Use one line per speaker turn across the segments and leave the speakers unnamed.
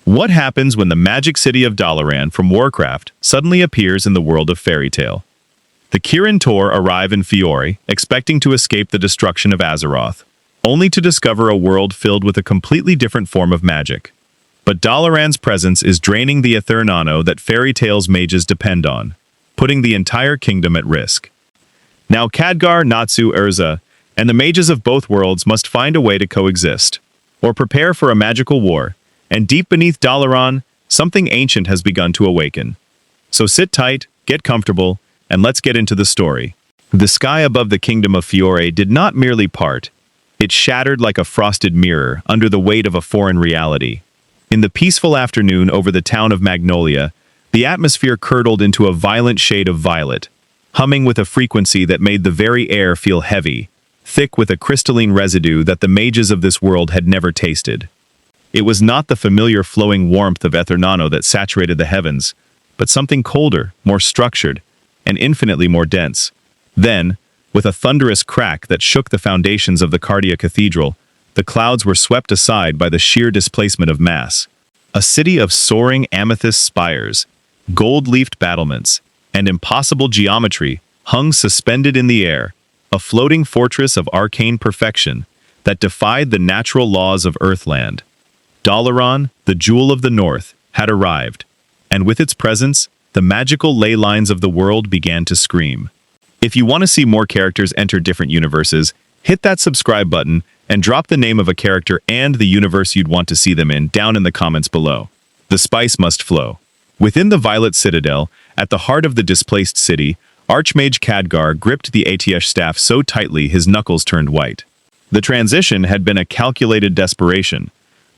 What happens when the magic city of Dalaran from Warcraft suddenly appears in the world of fairy tale? The Kirin Tor arrive in Fiore, expecting to escape the destruction of Azeroth, only to discover a world filled with a completely different form of magic. But Dalaran's presence is draining the Ethernano that fairy tale's mages depend on, putting the entire kingdom at risk. Now Khadgar, Natsu, Erza, and the mages of both worlds must find a way to coexist, or prepare for a magical war, and deep beneath Dalaran, something ancient has begun to awaken. So sit tight, get comfortable, and let's get into the story. The sky above the kingdom of Fiore did not merely part, it shattered like a frosted mirror under the weight of a foreign reality. In the peaceful afternoon over the town of Magnolia, the atmosphere curdled into a violent shade of violet, humming with a frequency that made the very air feel heavy, thick with a crystalline residue that the mages of this world had never tasted. It was not the familiar flowing warmth of Ethernano that saturated the heavens, but something colder, more structured, and infinitely more dense. Then, with a thunderous crack that shook the foundations of the Khadgar Cathedral, the clouds were swept aside by the sheer displacement of mass. A city of soaring amethyst spires, gold-leafed battlements, and impossible geometry hung suspended in the air, a floating fortress of arcane perfection that defied the natural laws of Earthland. Dalaran, the jewel of the north, had arrived, and with its presence, the magical ley lines of the world began to scream. If you want to see more characters enter different universes, hit that subscribe button and drop the name of a character and the universe you'd want to see them in down in the comments below. The spice must flow. Within the Violet Citadel, at the heart of the displaced city, Archmage Khadgar gripped the ATS staff so tightly his knuckles turned white. The transition had been a calculated desperation,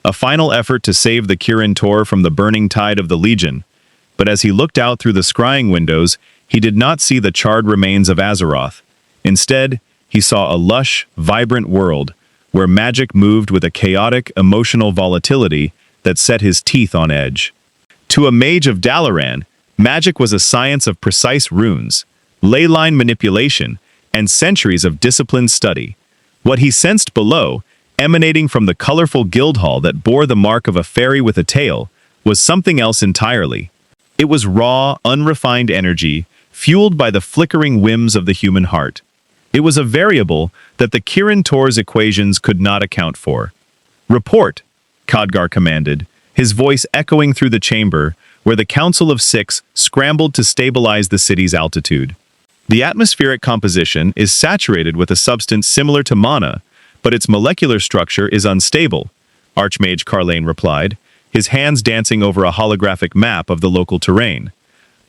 a final effort to save the Kirin Tor from the burning tide of the Legion, but as he looked out through the scrying windows, he did not see the charred remains of Azeroth. Instead, he saw a lush, vibrant world, where magic moved with a chaotic, emotional volatility that set his teeth on edge. To a mage of Dalaran, magic was a science of precise runes, ley line manipulation, and centuries of disciplined study. What he sensed below, emanating from the colorful guild hall that bore the mark of a fairy with a tail, was something else entirely. It was raw, unrefined energy, fueled by the flickering whims of the human heart. It was a variable that the Kirin Tor's equations could not account for. "Report," Khadgar commanded, his voice echoing through the chamber, where the Council of Six scrambled to stabilize the city's altitude. The atmospheric composition is saturated with a substance similar to mana, but its molecular structure is unstable, Archmage Carlane replied, his hands dancing over a holographic map of the local terrain.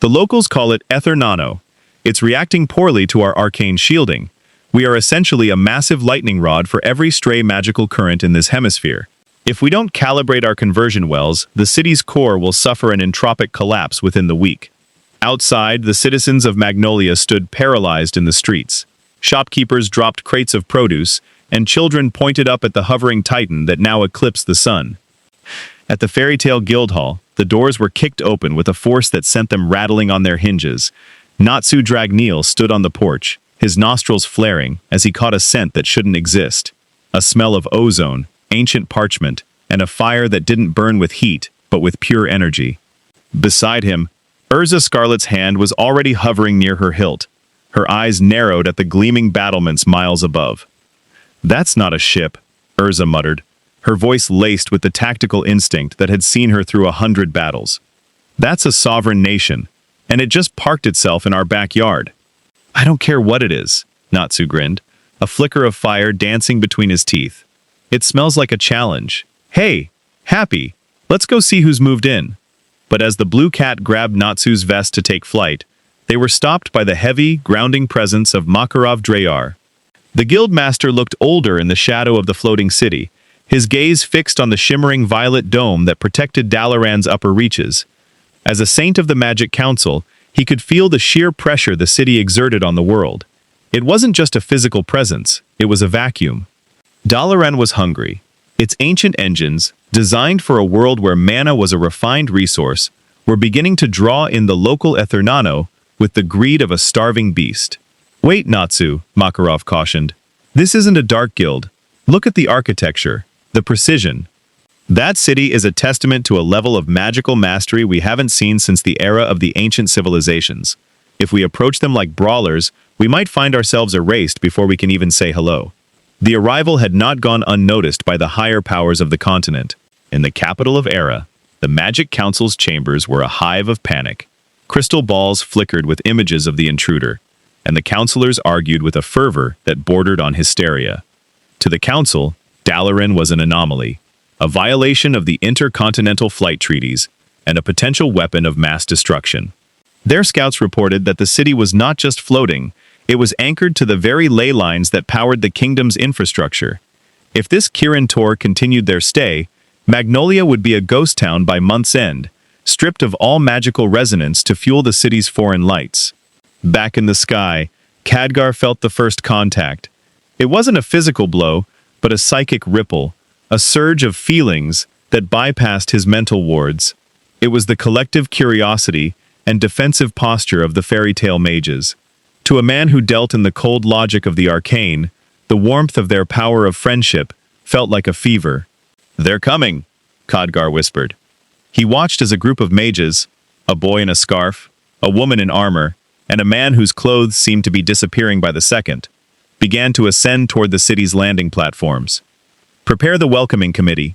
The locals call it Ethernano. It's reacting poorly to our arcane shielding. We are essentially a massive lightning rod for every stray magical current in this hemisphere. If we don't calibrate our conversion wells, the city's core will suffer an entropic collapse within the week. Outside, the citizens of Magnolia stood paralyzed in the streets. Shopkeepers dropped crates of produce, and children pointed up at the hovering titan that now eclipsed the sun. At the Fairy Tale Guildhall, the doors were kicked open with a force that sent them rattling on their hinges. Natsu Dragneel stood on the porch, his nostrils flaring as he caught a scent that shouldn't exist. A smell of ozone, ancient parchment, and a fire that didn't burn with heat, but with pure energy. Beside him, Erza Scarlet's hand was already hovering near her hilt. Her eyes narrowed at the gleaming battlements miles above. "That's not a ship," Erza muttered, her voice laced with the tactical instinct that had seen her through 100 battles. "That's a sovereign nation, and it just parked itself in our backyard." "I don't care what it is," Natsu grinned, a flicker of fire dancing between his teeth. "It smells like a challenge. Hey, Happy, let's go see who's moved in." But as the blue cat grabbed Natsu's vest to take flight, they were stopped by the heavy, grounding presence of Makarov Dreyar. The guildmaster looked older in the shadow of the floating city, his gaze fixed on the shimmering violet dome that protected Dalaran's upper reaches. As a saint of the Magic Council, he could feel the sheer pressure the city exerted on the world. It wasn't just a physical presence, it was a vacuum. Dalaran was hungry. Its ancient engines, designed for a world where mana was a refined resource, were beginning to draw in the local Ethernano with the greed of a starving beast. "Wait, Natsu," Makarov cautioned. "This isn't a dark guild. Look at the architecture, the precision." That city is a testament to a level of magical mastery we haven't seen since the era of the ancient civilizations. If we approach them like brawlers, we might find ourselves erased before we can even say hello. The arrival had not gone unnoticed by the higher powers of the continent. In the capital of Era, the Magic Council's chambers were a hive of panic. Crystal balls flickered with images of the intruder, and the councilors argued with a fervor that bordered on hysteria. To the council, Dalaran was an anomaly, a violation of the intercontinental flight treaties, and a potential weapon of mass destruction. Their scouts reported that the city was not just floating, it was anchored to the very ley lines that powered the kingdom's infrastructure. If this Kirin Tor continued their stay, Magnolia would be a ghost town by month's end, stripped of all magical resonance to fuel the city's foreign lights. Back in the sky, Khadgar felt the first contact. It wasn't a physical blow, but a psychic ripple, a surge of feelings that bypassed his mental wards. It was the collective curiosity and defensive posture of the fairy tale mages. To a man who dealt in the cold logic of the arcane, the warmth of their power of friendship felt like a fever. "They're coming," Khadgar whispered. He watched as a group of mages, a boy in a scarf, a woman in armor, and a man whose clothes seemed to be disappearing by the second, began to ascend toward the city's landing platforms. "Prepare the welcoming committee.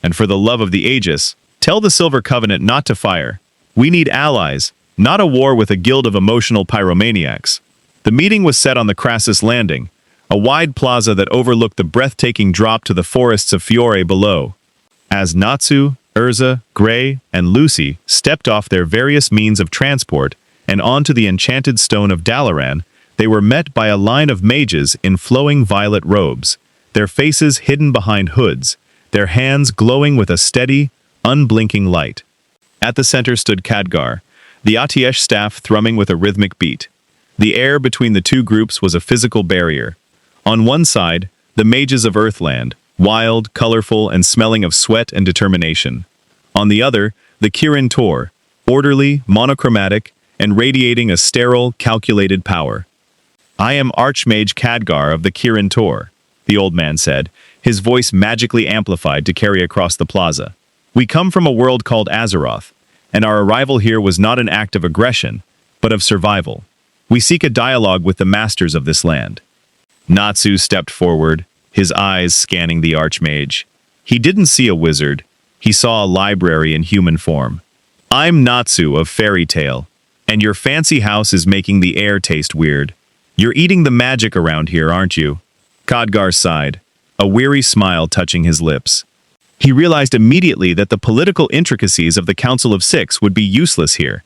And for the love of the Aegis, tell the Silver Covenant not to fire. We need allies, not a war with a guild of emotional pyromaniacs." The meeting was set on the Crassus Landing, a wide plaza that overlooked the breathtaking drop to the forests of Fiore below. As Natsu, Erza, Gray, and Lucy stepped off their various means of transport and onto the enchanted stone of Dalaran, they were met by a line of mages in flowing violet robes, their faces hidden behind hoods, their hands glowing with a steady, unblinking light. At the center stood Khadgar, the Atiesh staff thrumming with a rhythmic beat. The air between the two groups was a physical barrier. On one side, the mages of Earthland, wild, colorful, and smelling of sweat and determination. On the other, the Kirin Tor, orderly, monochromatic, and radiating a sterile, calculated power. "I am Archmage Khadgar of the Kirin Tor," the old man said, his voice magically amplified to carry across the plaza. "We come from a world called Azeroth, and our arrival here was not an act of aggression, but of survival. We seek a dialogue with the masters of this land." Natsu stepped forward, his eyes scanning the Archmage. He didn't see a wizard. He saw a library in human form. "I'm Natsu of Fairy Tale, and your fancy house is making the air taste weird. You're eating the magic around here, aren't you?" Khadgar sighed, a weary smile touching his lips. He realized immediately that the political intricacies of the Council of Six would be useless here.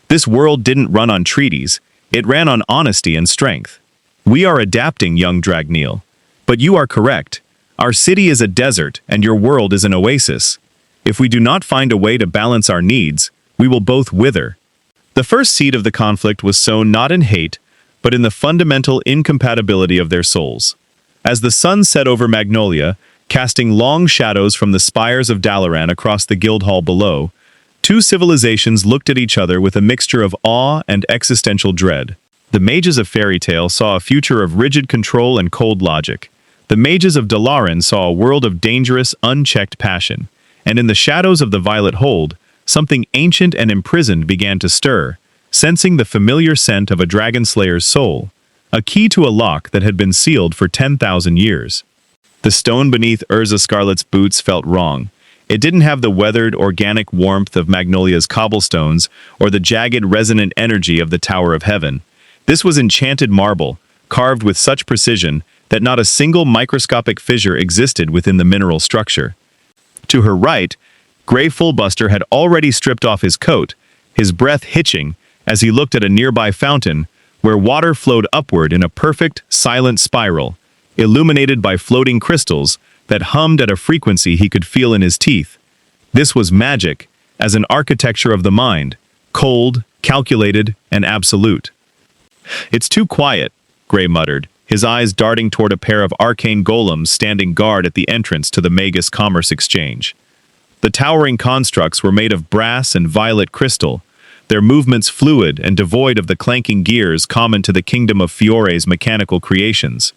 This world didn't run on treaties, it ran on honesty and strength. "We are adapting, young Dragneel. But you are correct. Our city is a desert and your world is an oasis. If we do not find a way to balance our needs, we will both wither." The first seed of the conflict was sown not in hate, but in the fundamental incompatibility of their souls. As the sun set over Magnolia, casting long shadows from the spires of Dalaran across the Guildhall below, two civilizations looked at each other with a mixture of awe and existential dread. The mages of Fairy Tale saw a future of rigid control and cold logic. The mages of Dalaran saw a world of dangerous, unchecked passion. And in the shadows of the Violet Hold, something ancient and imprisoned began to stir, sensing the familiar scent of a dragon slayer's soul, a key to a lock that had been sealed for 10,000 years. The stone beneath Erza Scarlet's boots felt wrong. It didn't have the weathered, organic warmth of Magnolia's cobblestones or the jagged, resonant energy of the Tower of Heaven. This was enchanted marble, carved with such precision that not a single microscopic fissure existed within the mineral structure. To her right, Grey Fullbuster had already stripped off his coat, his breath hitching as he looked at a nearby fountain where water flowed upward in a perfect, silent spiral, illuminated by floating crystals that hummed at a frequency he could feel in his teeth. This was magic, as an architecture of the mind, cold, calculated, and absolute. "It's too quiet," Grey muttered, his eyes darting toward a pair of arcane golems standing guard at the entrance to the Magus Commerce Exchange. The towering constructs were made of brass and violet crystal, their movements fluid and devoid of the clanking gears common to the kingdom of Fiore's mechanical creations.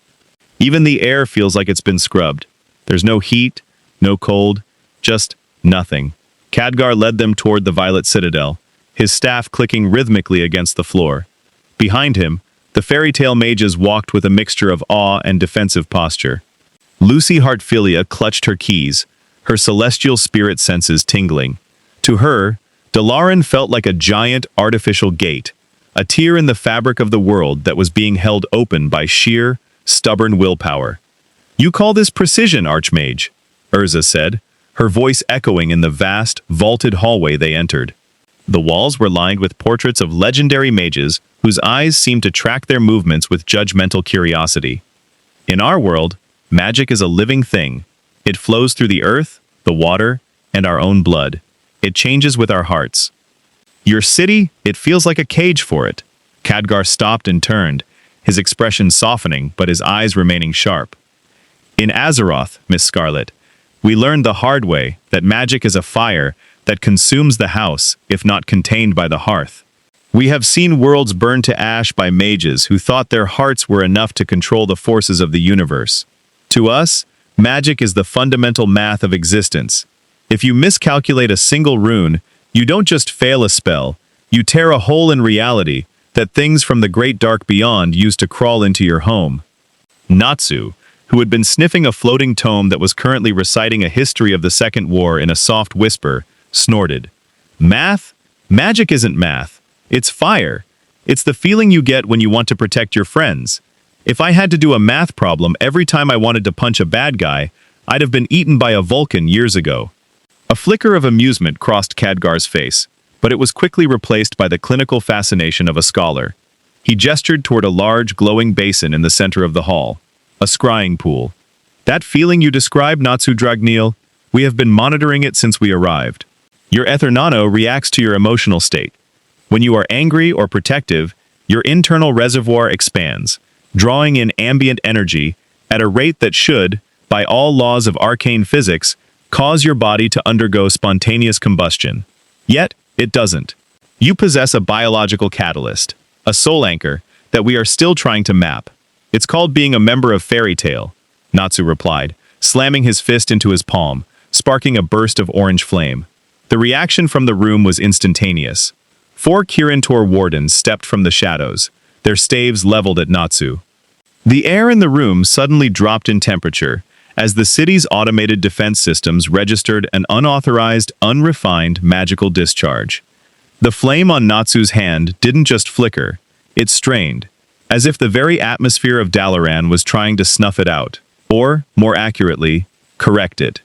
"Even the air feels like it's been scrubbed. There's no heat, no cold, Just nothing. Khadgar led them toward the Violet Citadel, his staff clicking rhythmically against the floor. Behind him, the fairy tale mages walked with a mixture of awe and defensive posture. Lucy Heartfilia clutched her keys, her celestial spirit senses tingling. To her, Dalaran felt like a giant artificial gate, a tear in the fabric of the world that was being held open by sheer, stubborn willpower. "You call this precision, Archmage," Erza said, her voice echoing in the vast, vaulted hallway they entered. The walls were lined with portraits of legendary mages whose eyes seemed to track their movements with judgmental curiosity. In our world, magic is a living thing. It flows through the earth, the water, and our own blood. It changes with our hearts. Your city, it feels like a cage for it. Khadgar stopped and turned, his expression softening but his eyes remaining sharp. In Azeroth, Miss Scarlet, we learned the hard way that magic is a fire that consumes the house, if not contained by the hearth. We have seen worlds burned to ash by mages who thought their hearts were enough to control the forces of the universe. To us, magic is the fundamental math of existence. If you miscalculate a single rune, you don't just fail a spell, you tear a hole in reality that things from the great dark beyond used to crawl into your home. Natsu, who had been sniffing a floating tome that was currently reciting a history of the Second War in a soft whisper, snorted. Math? Magic isn't math. It's fire. It's the feeling you get when you want to protect your friends. If I had to do a math problem every time I wanted to punch a bad guy, I'd have been eaten by a Vulcan years ago. A flicker of amusement crossed Khadgar's face, but it was quickly replaced by the clinical fascination of a scholar. He gestured toward a large, glowing basin in the center of the hall. A scrying pool. That feeling you describe, Natsu Dragneel, we have been monitoring it since we arrived. Your Ethernano reacts to your emotional state. When you are angry or protective, your internal reservoir expands, drawing in ambient energy at a rate that should, by all laws of arcane physics, cause your body to undergo spontaneous combustion. Yet, it doesn't. You possess a biological catalyst, a soul anchor, that we are still trying to map. It's called being a member of Fairy Tale, Natsu replied, slamming his fist into his palm, sparking a burst of orange flame. The reaction from the room was instantaneous. 4 Kirin Tor wardens stepped from the shadows, their staves leveled at Natsu. The air in the room suddenly dropped in temperature, as the city's automated defense systems registered an unauthorized, unrefined magical discharge. The flame on Natsu's hand didn't just flicker, it strained, as if the very atmosphere of Dalaran was trying to snuff it out, or, more accurately, correct it.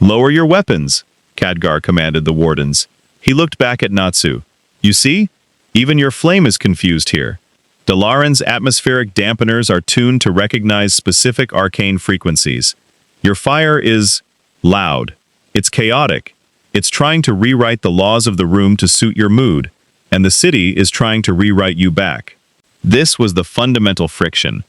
"Lower your weapons," Khadgar commanded the wardens. He looked back at Natsu. "You see? Even your flame is confused here. Dalaran's atmospheric dampeners are tuned to recognize specific arcane frequencies. Your fire is loud. It's chaotic. It's trying to rewrite the laws of the room to suit your mood, and the city is trying to rewrite you back." This was the fundamental friction.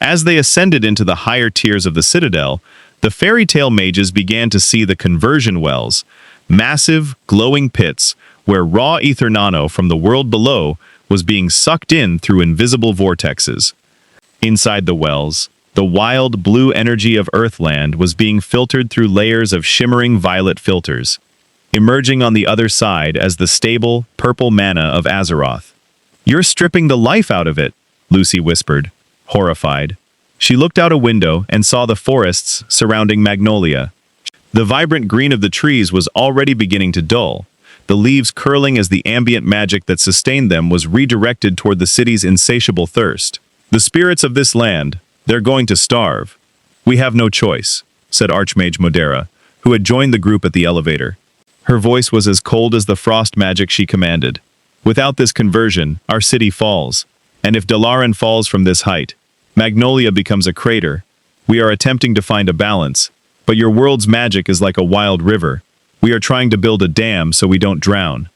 As they ascended into the higher tiers of the citadel, the fairy tale mages began to see the conversion wells, massive, glowing pits where raw Ethernano from the world below was being sucked in through invisible vortexes. Inside the wells, the wild blue energy of Earthland was being filtered through layers of shimmering violet filters, emerging on the other side as the stable, purple mana of Azeroth. "You're stripping the life out of it," Lucy whispered, horrified. She looked out a window and saw the forests surrounding Magnolia. The vibrant green of the trees was already beginning to dull, the leaves curling as the ambient magic that sustained them was redirected toward the city's insatiable thirst. "The spirits of this land, they're going to starve. We have no choice," said Archmage Modera, who had joined the group at the elevator. Her voice was as cold as the frost magic she commanded. "Without this conversion, our city falls. And if Dalaran falls from this height, Magnolia becomes a crater. We are attempting to find a balance, but your world's magic is like a wild river. We are trying to build a dam so we don't drown."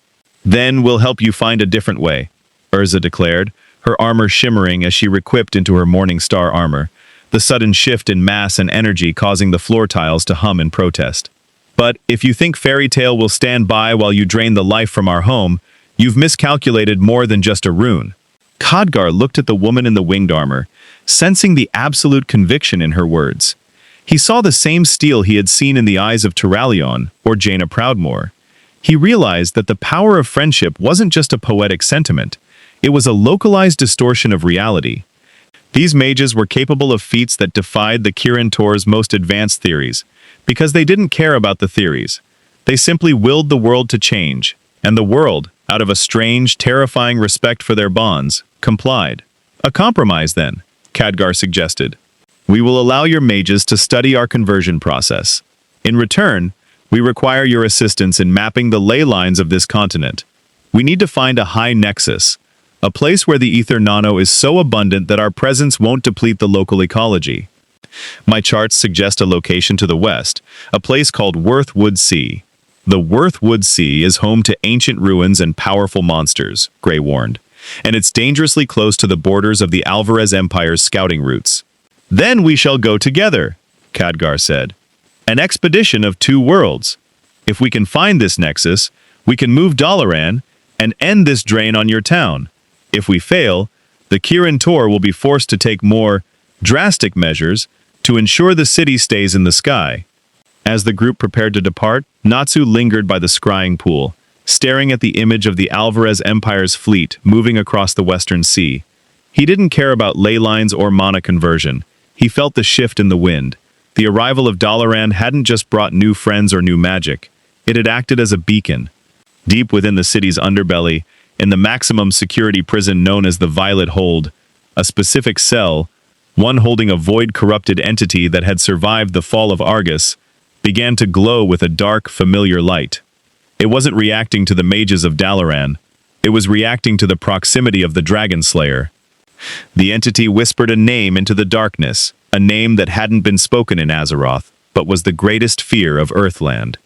"Then we'll help you find a different way," Erza declared, her armor shimmering as she requipped into her Morning Star armor, the sudden shift in mass and energy causing the floor tiles to hum in protest. "But if you think Fairy Tale will stand by while you drain the life from our home, you've miscalculated more than just a rune." Khadgar looked at the woman in the winged armor, sensing the absolute conviction in her words. He saw the same steel he had seen in the eyes of Turalion or Jaina Proudmoore. He realized that the power of friendship wasn't just a poetic sentiment, it was a localized distortion of reality. These mages were capable of feats that defied the Kirin Tor's most advanced theories, because they didn't care about the theories. They simply willed the world to change, and the world, out of a strange, terrifying respect for their bonds, complied. A compromise, then, Khadgar suggested. We will allow your mages to study our conversion process. In return, we require your assistance in mapping the ley lines of this continent. We need to find a high nexus, a place where the Ethernano is so abundant that our presence won't deplete the local ecology. My charts suggest a location to the west, a place called Worthwood Sea. The Worthwood Sea is home to ancient ruins and powerful monsters, Gray warned, and it's dangerously close to the borders of the Alvarez Empire's scouting routes. Then we shall go together, Khadgar said. An expedition of two worlds. If we can find this nexus, we can move Dalaran and end this drain on your town. If we fail, the Kirin Tor will be forced to take more drastic measures to ensure the city stays in the sky. As the group prepared to depart, Natsu lingered by the scrying pool, staring at the image of the Alvarez Empire's fleet moving across the western sea. He didn't care about ley lines or mana conversion. He felt the shift in the wind. The arrival of Dalaran hadn't just brought new friends or new magic. It had acted as a beacon. Deep within the city's underbelly, in the maximum security prison known as the Violet Hold, a specific cell, one holding a void-corrupted entity that had survived the fall of Argus, began to glow with a dark, familiar light. It wasn't reacting to the mages of Dalaran. It was reacting to the proximity of the Dragon Slayer. The entity whispered a name into the darkness, a name that hadn't been spoken in Azeroth, but was the greatest fear of Earthland.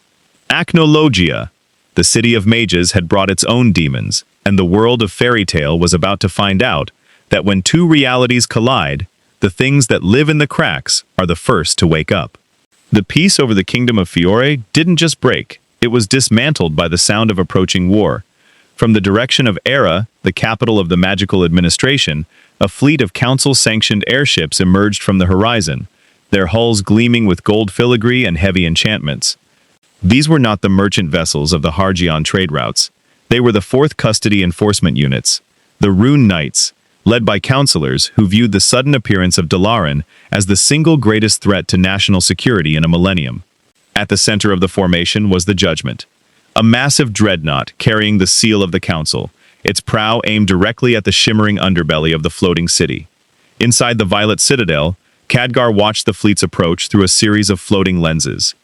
Acnologia. The city of mages had brought its own demons, and the world of fairy tale was about to find out that when two realities collide, the things that live in the cracks are the first to wake up. The peace over the kingdom of Fiore didn't just break, it was dismantled by the sound of approaching war. From the direction of Erza, the capital of the magical administration, a fleet of council-sanctioned airships emerged from the horizon, their hulls gleaming with gold filigree and heavy enchantments. These were not the merchant vessels of the Hargion trade routes. They were the Fourth Custody Enforcement Units, the Rune Knights, led by counselors who viewed the sudden appearance of Dalaran as the single greatest threat to national security in a millennium. At the center of the formation was the Judgment, a massive dreadnought carrying the seal of the council, its prow aimed directly at the shimmering underbelly of the floating city. Inside the Violet Citadel, Khadgar watched the fleet's approach through a series of floating lenses.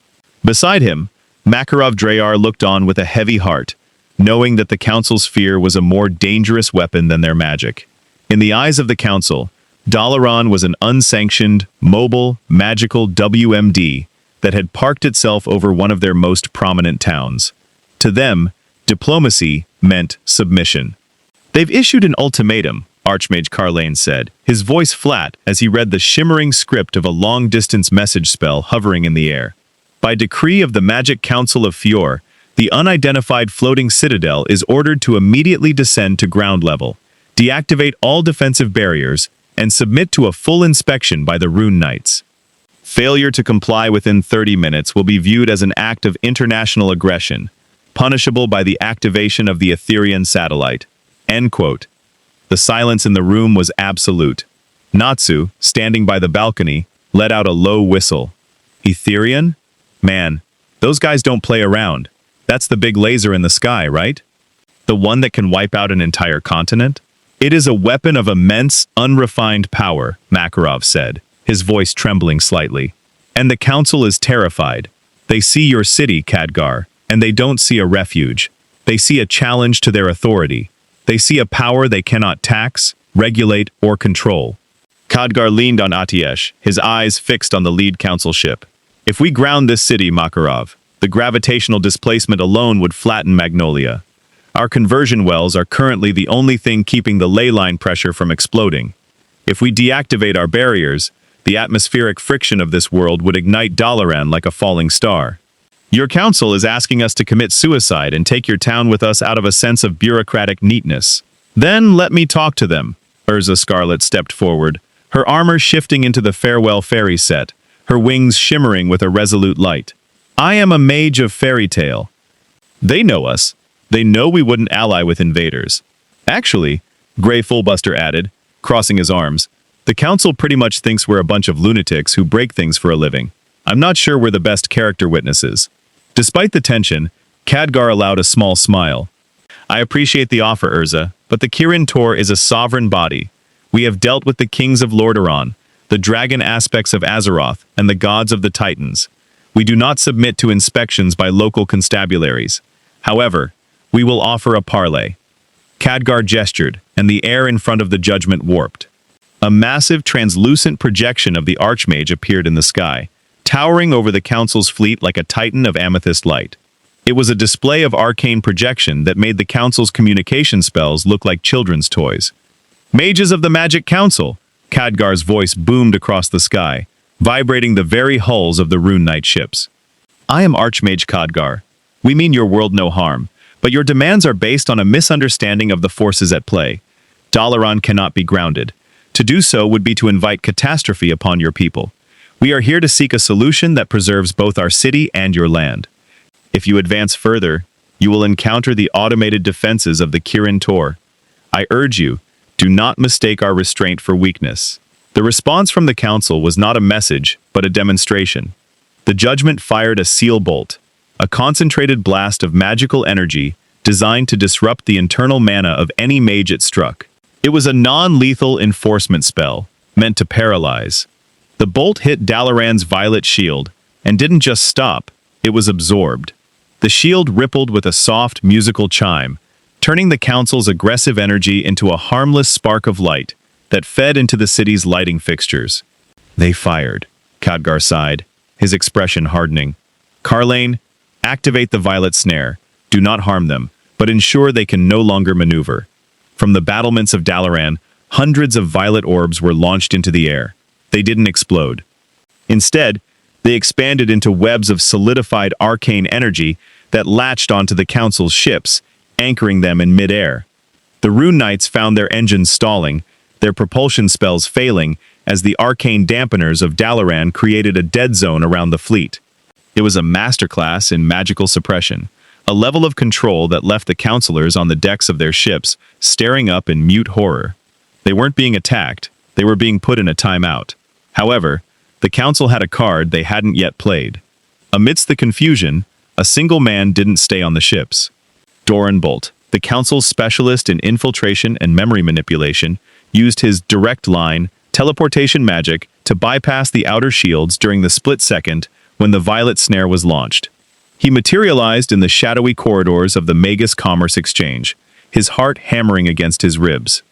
Beside him, Makarov Dreyar looked on with a heavy heart, knowing that the council's fear was a more dangerous weapon than their magic. In the eyes of the council, Dalaran was an unsanctioned, mobile, magical WMD that had parked itself over one of their most prominent towns. To them, diplomacy meant submission. They've issued an ultimatum, Archmage Carlane said, his voice flat as he read the shimmering script of a long-distance message spell hovering in the air. By decree of the Magic Council of Fiore, the unidentified floating citadel is ordered to immediately descend to ground level, deactivate all defensive barriers, and submit to a full inspection by the Rune Knights. Failure to comply within 30 minutes will be viewed as an act of international aggression, punishable by the activation of the Etherian satellite. End quote. The silence in the room was absolute. Natsu, standing by the balcony, let out a low whistle. Etherian? Man, those guys don't play around. That's the big laser in the sky, right? The one that can wipe out an entire continent? It is a weapon of immense, unrefined power, Makarov said, his voice trembling slightly. And the council is terrified. They see your city, Khadgar, and they don't see a refuge. They see a challenge to their authority. They see a power they cannot tax, regulate, or control. Khadgar leaned on Atiesh, his eyes fixed on the lead council ship. If we ground this city, Makarov, the gravitational displacement alone would flatten Magnolia. Our conversion wells are currently the only thing keeping the ley line pressure from exploding. If we deactivate our barriers, the atmospheric friction of this world would ignite Dalaran like a falling star. Your council is asking us to commit suicide and take your town with us out of a sense of bureaucratic neatness. Then let me talk to them. Erza Scarlet stepped forward, her armor shifting into the Farewell Fairy set, her wings shimmering with a resolute light. I am a mage of fairy tale. They know us. They know we wouldn't ally with invaders. Actually, Grey Fullbuster added, crossing his arms, the council pretty much thinks we're a bunch of lunatics who break things for a living. I'm not sure we're the best character witnesses. Despite the tension, Khadgar allowed a small smile. I appreciate the offer, Erza, but the Kirin Tor is a sovereign body. We have dealt with the kings of Lordaeron, the dragon aspects of Azeroth, and the gods of the Titans. We do not submit to inspections by local constabularies. However, we will offer a parley. Khadgar gestured, and the air in front of the judgment warped. A massive, translucent projection of the Archmage appeared in the sky, towering over the council's fleet like a titan of amethyst light. It was a display of arcane projection that made the council's communication spells look like children's toys. Mages of the Magic Council! Khadgar's voice boomed across the sky, vibrating the very hulls of the Rune Knight ships. I am Archmage Khadgar. We mean your world no harm, but your demands are based on a misunderstanding of the forces at play. Dalaran cannot be grounded. To do so would be to invite catastrophe upon your people. We are here to seek a solution that preserves both our city and your land. If you advance further, you will encounter the automated defenses of the Kirin Tor. I urge you, do not mistake our restraint for weakness. The response from the council was not a message, but a demonstration. The judgment fired a seal bolt, a concentrated blast of magical energy designed to disrupt the internal mana of any mage it struck. It was a non-lethal enforcement spell, meant to paralyze. The bolt hit Dalaran's violet shield, and didn't just stop, it was absorbed. The shield rippled with a soft, musical chime, turning the council's aggressive energy into a harmless spark of light that fed into the city's lighting fixtures. They fired. Khadgar sighed, his expression hardening. Carlane, activate the violet snare. Do not harm them, but ensure they can no longer maneuver. From the battlements of Dalaran, hundreds of violet orbs were launched into the air. They didn't explode. Instead, they expanded into webs of solidified arcane energy that latched onto the council's ships, anchoring them in midair. The Rune Knights found their engines stalling, their propulsion spells failing, as the arcane dampeners of Dalaran created a dead zone around the fleet. It was a masterclass in magical suppression, a level of control that left the counselors on the decks of their ships staring up in mute horror. They weren't being attacked, they were being put in a timeout. However, the council had a card they hadn't yet played. Amidst the confusion, a single man didn't stay on the ships. Doran Bolt, the council's specialist in infiltration and memory manipulation, used his direct line, teleportation magic, to bypass the outer shields during the split second when the violet snare was launched. He materialized in the shadowy corridors of the Magus Commerce Exchange, his heart hammering against his ribs.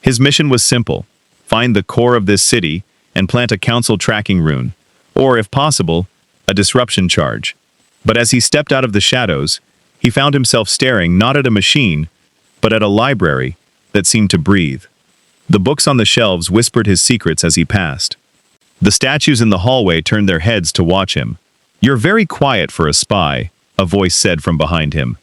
His mission was simple: find the core of this city and plant a council tracking rune, or, if possible, a disruption charge. But as he stepped out of the shadows, he found himself staring not at a machine, but at a library that seemed to breathe. The books on the shelves whispered his secrets as he passed. The statues in the hallway turned their heads to watch him. "You're very quiet for a spy," a voice said from behind him.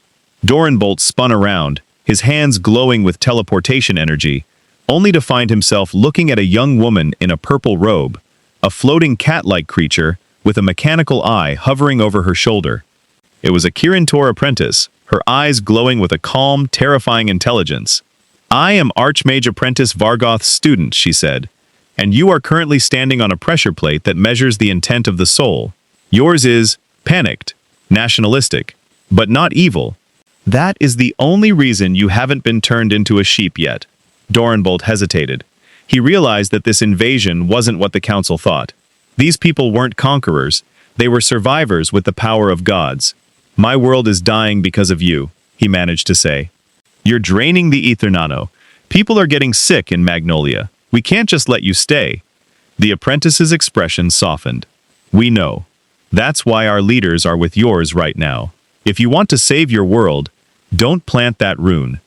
Doran Bolt spun around, his hands glowing with teleportation energy, only to find himself looking at a young woman in a purple robe, a floating cat-like creature with a mechanical eye hovering over her shoulder. It was a Kirin Tor apprentice, her eyes glowing with a calm, terrifying intelligence. "I am Archmage Apprentice Vargoth's student," she said, "and you are currently standing on a pressure plate that measures the intent of the soul. Yours is panicked, nationalistic, but not evil. That is the only reason you haven't been turned into a sheep yet." Doran Bolt hesitated. He realized that this invasion wasn't what the council thought. These people weren't conquerors, they were survivors with the power of gods. "My world is dying because of you," he managed to say. "You're draining the Ethernano. People are getting sick in Magnolia. We can't just let you stay." The apprentice's expression softened. "We know. That's why our leaders are with yours right now. If you want to save your world, don't plant that rune.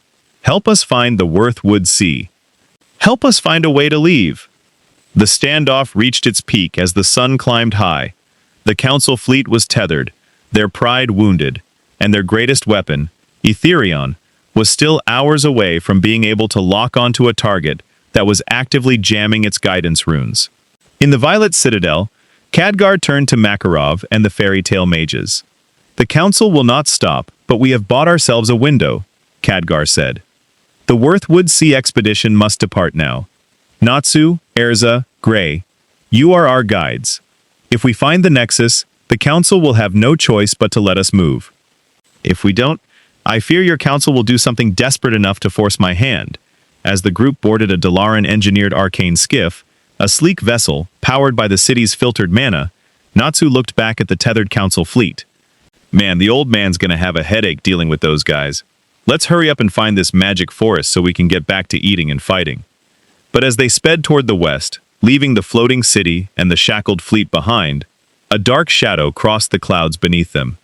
Help us find the Worthwood Sea. Help us find a way to leave." The standoff reached its peak as the sun climbed high. The council fleet was tethered, their pride wounded, and their greatest weapon, Etherion, was still hours away from being able to lock onto a target that was actively jamming its guidance runes. In the Violet Citadel, Khadgar turned to Makarov and the fairy tale mages. The council will not stop, but we have bought ourselves a window, Khadgar said. The Worthwood Sea expedition must depart now. Natsu, Erza, Gray, you are our guides. If we find the Nexus, the council will have no choice but to let us move. If we don't, I fear your council will do something desperate enough to force my hand. As the group boarded a Dalaran-engineered arcane skiff, a sleek vessel, powered by the city's filtered mana, Natsu looked back at the tethered council fleet. Man, the old man's gonna have a headache dealing with those guys. Let's hurry up and find this magic forest so we can get back to eating and fighting. But as they sped toward the west, leaving the floating city and the shackled fleet behind, a dark shadow crossed the clouds beneath them.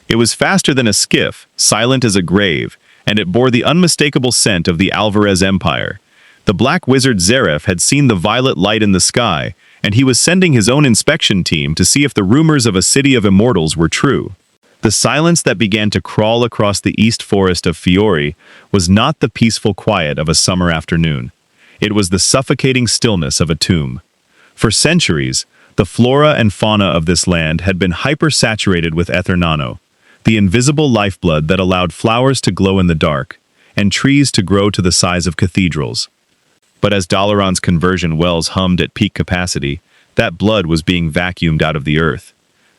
It was faster than a skiff, silent as a grave, and it bore the unmistakable scent of the Alvarez Empire. The black wizard Zareth had seen the violet light in the sky, and he was sending his own inspection team to see if the rumors of a city of immortals were true. The silence that began to crawl across the east forest of Fiore was not the peaceful quiet of a summer afternoon. It was the suffocating stillness of a tomb. For centuries, the flora and fauna of this land had been hyper-saturated with Ethernano, the invisible lifeblood that allowed flowers to glow in the dark, and trees to grow to the size of cathedrals. But as Dalaran's conversion wells hummed at peak capacity, that blood was being vacuumed out of the earth.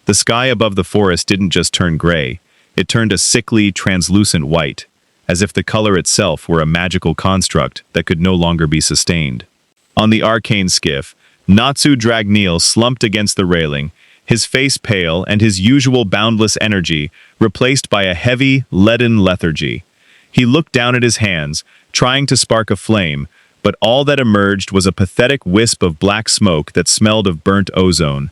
The sky above the forest didn't just turn gray, it turned a sickly, translucent white, as if the color itself were a magical construct that could no longer be sustained. On the arcane skiff, Natsu Dragneel slumped against the railing, his face pale and his usual boundless energy replaced by a heavy, leaden lethargy. He looked down at his hands, trying to spark a flame, but all that emerged was a pathetic wisp of black smoke that smelled of burnt ozone.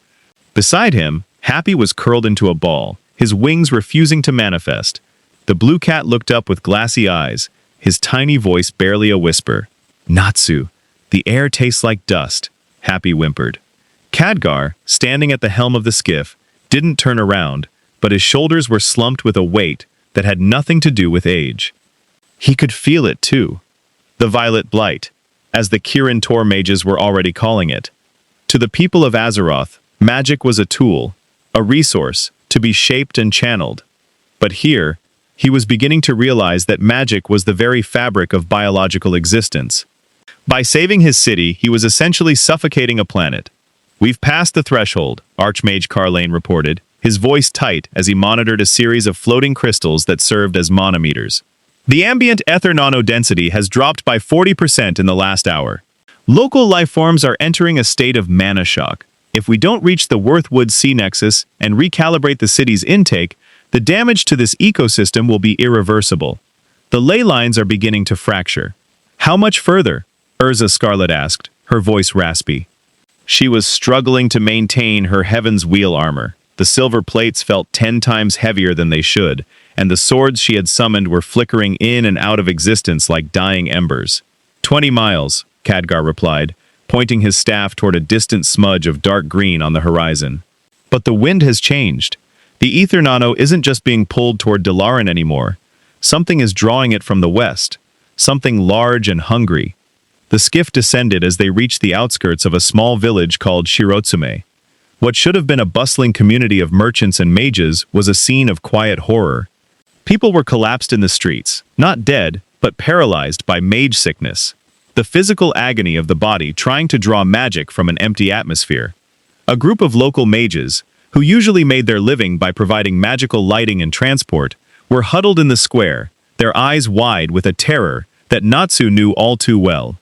Beside him, Happy was curled into a ball, his wings refusing to manifest. The blue cat looked up with glassy eyes, his tiny voice barely a whisper. "Natsu, the air tastes like dust," Happy whimpered. Khadgar, standing at the helm of the skiff, didn't turn around, but his shoulders were slumped with a weight that had nothing to do with age. He could feel it too. The violet blight, as the Kirin Tor mages were already calling it. To the people of Azeroth, magic was a tool, a resource, to be shaped and channeled. But here, he was beginning to realize that magic was the very fabric of biological existence. By saving his city, he was essentially suffocating a planet. "We've passed the threshold," Archmage Carlane reported, his voice tight as he monitored a series of floating crystals that served as manometers. "The ambient Ethernano density has dropped by 40% in the last hour. Local lifeforms are entering a state of mana shock. If we don't reach the Worthwood Sea Nexus and recalibrate the city's intake, the damage to this ecosystem will be irreversible. The ley lines are beginning to fracture." "How much further?" Erza Scarlet asked, her voice raspy. She was struggling to maintain her Heaven's Wheel armor. The silver plates felt 10 times heavier than they should, and the swords she had summoned were flickering in and out of existence like dying embers. 20 miles, Khadgar replied, pointing his staff toward a distant smudge of dark green on the horizon. But the wind has changed. The Ethernano isn't just being pulled toward Dalaran anymore. Something is drawing it from the west, something large and hungry. The skiff descended as they reached the outskirts of a small village called Shirotsume. What should have been a bustling community of merchants and mages was a scene of quiet horror. People were collapsed in the streets, not dead, but paralyzed by mage sickness. The physical agony of the body trying to draw magic from an empty atmosphere. A group of local mages, who usually made their living by providing magical lighting and transport, were huddled in the square, their eyes wide with a terror that Natsu knew all too well.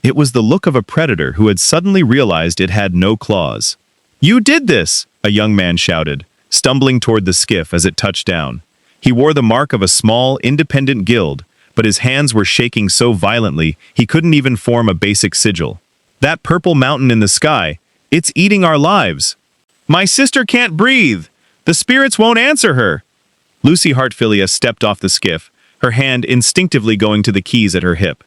It was the look of a predator who had suddenly realized it had no claws. "You did this!" a young man shouted, stumbling toward the skiff as it touched down. He wore the mark of a small, independent guild, but his hands were shaking so violently he couldn't even form a basic sigil. "That purple mountain in the sky, it's eating our lives. My sister can't breathe! The spirits won't answer her!" Lucy Hartfilia stepped off the skiff, her hand instinctively going to the keys at her hip.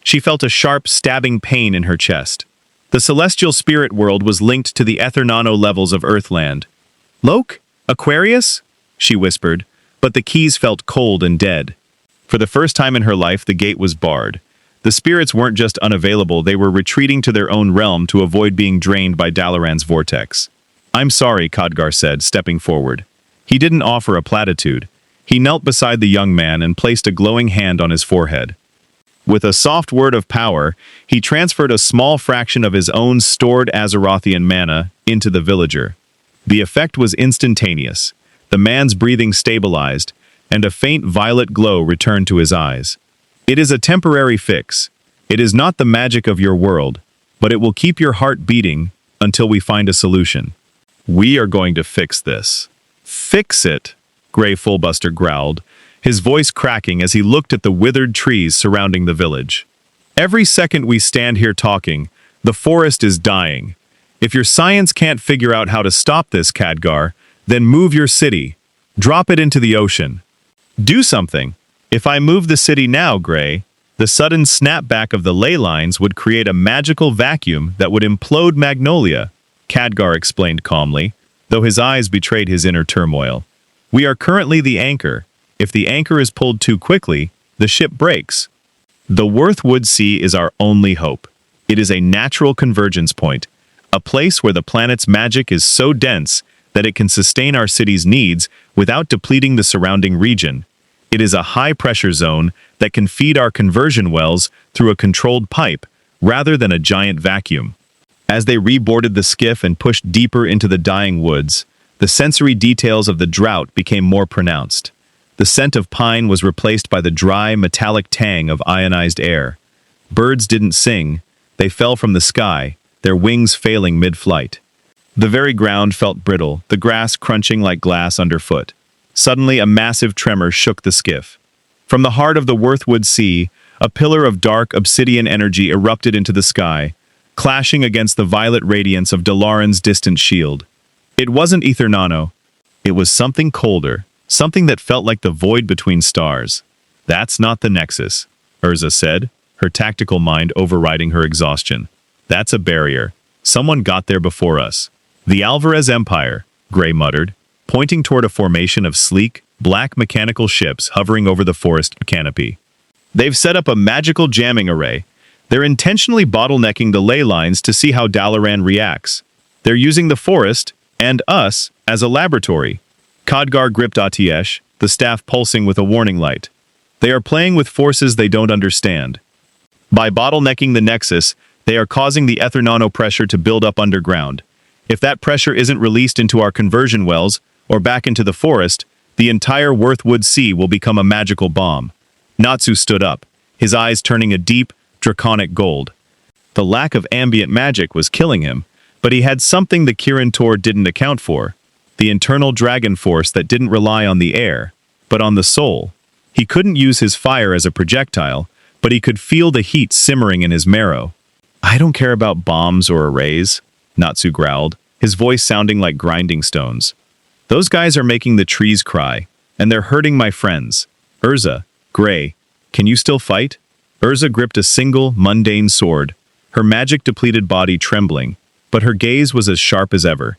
She felt a sharp, stabbing pain in her chest. The celestial spirit world was linked to the Ethernano levels of Earthland. "Loke? Aquarius?" she whispered, but the keys felt cold and dead. For the first time in her life, the gate was barred. The spirits weren't just unavailable, they were retreating to their own realm to avoid being drained by Dalaran's vortex. "I'm sorry," Khadgar said, stepping forward. He didn't offer a platitude. He knelt beside the young man and placed a glowing hand on his forehead. With a soft word of power, he transferred a small fraction of his own stored Azerothian mana into the villager. The effect was instantaneous. The man's breathing stabilized, and a faint violet glow returned to his eyes. It is a temporary fix. It is not the magic of your world, but it will keep your heart beating until we find a solution. We are going to fix this. Fix it, Grey Fullbuster growled, his voice cracking as he looked at the withered trees surrounding the village. Every second we stand here talking, the forest is dying. If your science can't figure out how to stop this, Khadgar, then move your city. Drop it into the ocean. Do something. If I move the city now, Grey, the sudden snapback of the ley lines would create a magical vacuum that would implode Magnolia, Khadgar explained calmly, though his eyes betrayed his inner turmoil. We are currently the anchor. If the anchor is pulled too quickly, the ship breaks. The Worthwood Sea is our only hope. It is a natural convergence point, a place where the planet's magic is so dense that it can sustain our city's needs without depleting the surrounding region. It is a high-pressure zone that can feed our conversion wells through a controlled pipe, rather than a giant vacuum. As they reboarded the skiff and pushed deeper into the dying woods, the sensory details of the drought became more pronounced. The scent of pine was replaced by the dry, metallic tang of ionized air. Birds didn't sing. They fell from the sky, their wings failing mid-flight. The very ground felt brittle, the grass crunching like glass underfoot. Suddenly, a massive tremor shook the skiff. From the heart of the Worthwood Sea, a pillar of dark, obsidian energy erupted into the sky, clashing against the violet radiance of Dalaran's distant shield. It wasn't Ethernano. It was something colder, something that felt like the void between stars. "That's not the Nexus," Erza said, her tactical mind overriding her exhaustion. "That's a barrier. Someone got there before us." "The Alvarez Empire," Grey muttered, pointing toward a formation of sleek, black mechanical ships hovering over the forest canopy. "They've set up a magical jamming array. They're intentionally bottlenecking the ley lines to see how Dalaran reacts. They're using the forest, and us, as a laboratory." Khadgar gripped Atiesh, the staff pulsing with a warning light. "They are playing with forces they don't understand. By bottlenecking the Nexus, they are causing the Ethernano pressure to build up underground. If that pressure isn't released into our conversion wells, or back into the forest, the entire Worthwood Sea will become a magical bomb." Natsu stood up, his eyes turning a deep, draconic gold. The lack of ambient magic was killing him, but he had something the Kirin Tor didn't account for. The internal dragon force that didn't rely on the air, but on the soul. He couldn't use his fire as a projectile, but he could feel the heat simmering in his marrow. "I don't care about bombs or arrays," Natsu growled, his voice sounding like grinding stones. "Those guys are making the trees cry, and they're hurting my friends. Erza, Grey, can you still fight?" Erza gripped a single, mundane sword, her magic-depleted body trembling, but her gaze was as sharp as ever.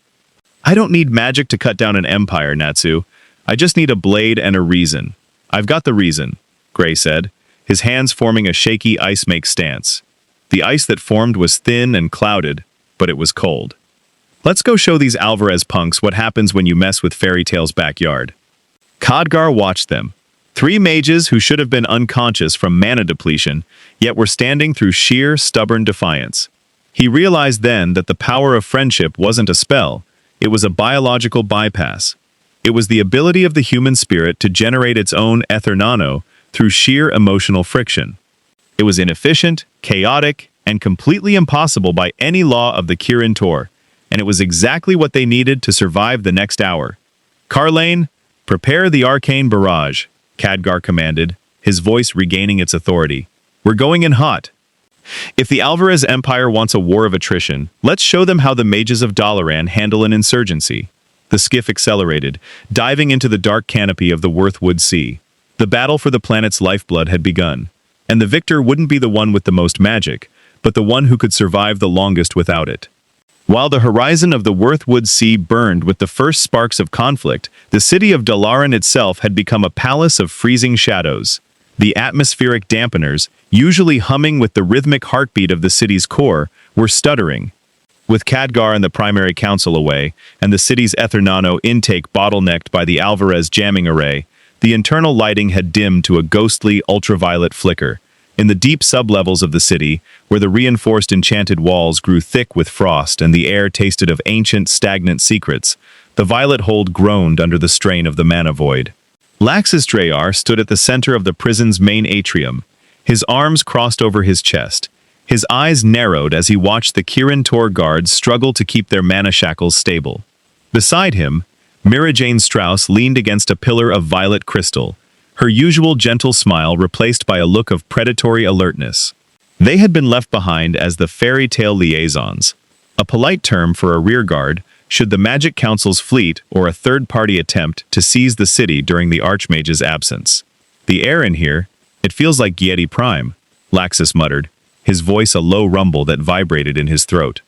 "I don't need magic to cut down an empire, Natsu. I just need a blade and a reason." "I've got the reason," Grey said, his hands forming a shaky ice-make stance. The ice that formed was thin and clouded, but it was cold. "Let's go show these Alvarez punks what happens when you mess with Fairy Tale's backyard." Khadgar watched them. Three mages who should have been unconscious from mana depletion, yet were standing through sheer, stubborn defiance. He realized then that the power of friendship wasn't a spell. It was a biological bypass. It was the ability of the human spirit to generate its own Ethernano through sheer emotional friction. It was inefficient, chaotic, and completely impossible by any law of the Kirin Tor, and it was exactly what they needed to survive the next hour. "Carlane, prepare the arcane barrage," Khadgar commanded, his voice regaining its authority. "We're going in hot. If the Alvarez Empire wants a war of attrition, let's show them how the mages of Dalaran handle an insurgency." The skiff accelerated, diving into the dark canopy of the Worthwood Sea. The battle for the planet's lifeblood had begun, and the victor wouldn't be the one with the most magic, but the one who could survive the longest without it. While the horizon of the Worthwood Sea burned with the first sparks of conflict, the city of Dalaran itself had become a palace of freezing shadows. The atmospheric dampeners, usually humming with the rhythmic heartbeat of the city's core, were stuttering. With Khadgar and the primary council away, and the city's Ethernano intake bottlenecked by the Alvarez jamming array, the internal lighting had dimmed to a ghostly ultraviolet flicker. In the deep sublevels of the city, where the reinforced enchanted walls grew thick with frost and the air tasted of ancient, stagnant secrets, the violet hold groaned under the strain of the mana void. Laxus Drayar stood at the center of the prison's main atrium, his arms crossed over his chest. His eyes narrowed as he watched the Kirin Tor guards struggle to keep their mana shackles stable. Beside him, Mira Jane Strauss leaned against a pillar of violet crystal, her usual gentle smile replaced by a look of predatory alertness. They had been left behind as the fairy tale liaisons, a polite term for a rearguard should the Magic Council's fleet or a third-party attempt to seize the city during the Archmage's absence. The air in here, it feels like Giedi Prime, Laxus muttered, his voice a low rumble that vibrated in his throat.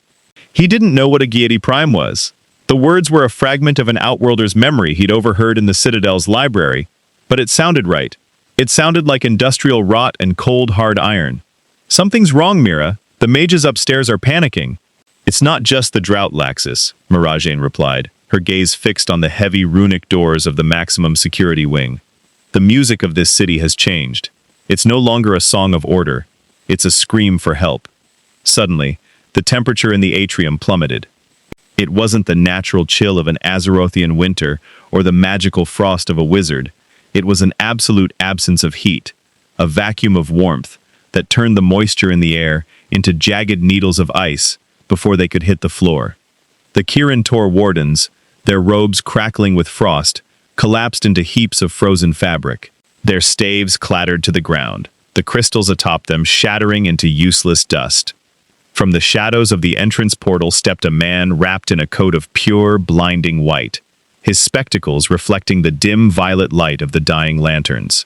He didn't know what a Giedi Prime was. The words were a fragment of an Outworlder's memory he'd overheard in the Citadel's library, but it sounded right. It sounded like industrial rot and cold, hard iron. Something's wrong, Mira. The mages upstairs are panicking. It's not just the drought, Laxus, Mirajane replied, her gaze fixed on the heavy runic doors of the maximum security wing. The music of this city has changed. It's no longer a song of order. It's a scream for help. Suddenly, the temperature in the atrium plummeted. It wasn't the natural chill of an Azerothian winter or the magical frost of a wizard. It was an absolute absence of heat, a vacuum of warmth that turned the moisture in the air into jagged needles of ice before they could hit the floor. The Kirin Tor wardens, their robes crackling with frost, collapsed into heaps of frozen fabric. Their staves clattered to the ground, the crystals atop them shattering into useless dust. From the shadows of the entrance portal stepped a man wrapped in a coat of pure, blinding white, his spectacles reflecting the dim violet light of the dying lanterns.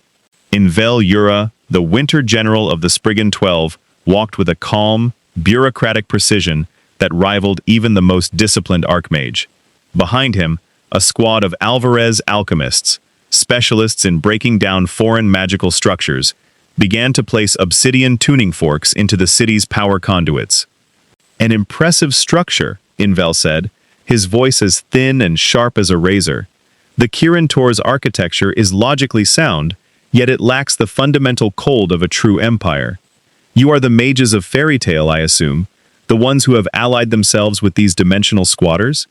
Invel Yura, the winter general of the Spriggan 12, walked with a calm, bureaucratic precision that rivaled even the most disciplined archmage. Behind him, a squad of Alvarez alchemists, specialists in breaking down foreign magical structures, began to place obsidian tuning forks into the city's power conduits. An impressive structure, Invel said, his voice as thin and sharp as a razor. The Kirin Tor's architecture is logically sound, yet it lacks the fundamental cold of a true empire. You are the mages of fairy tale, I assume, the ones who have allied themselves with these dimensional squatters?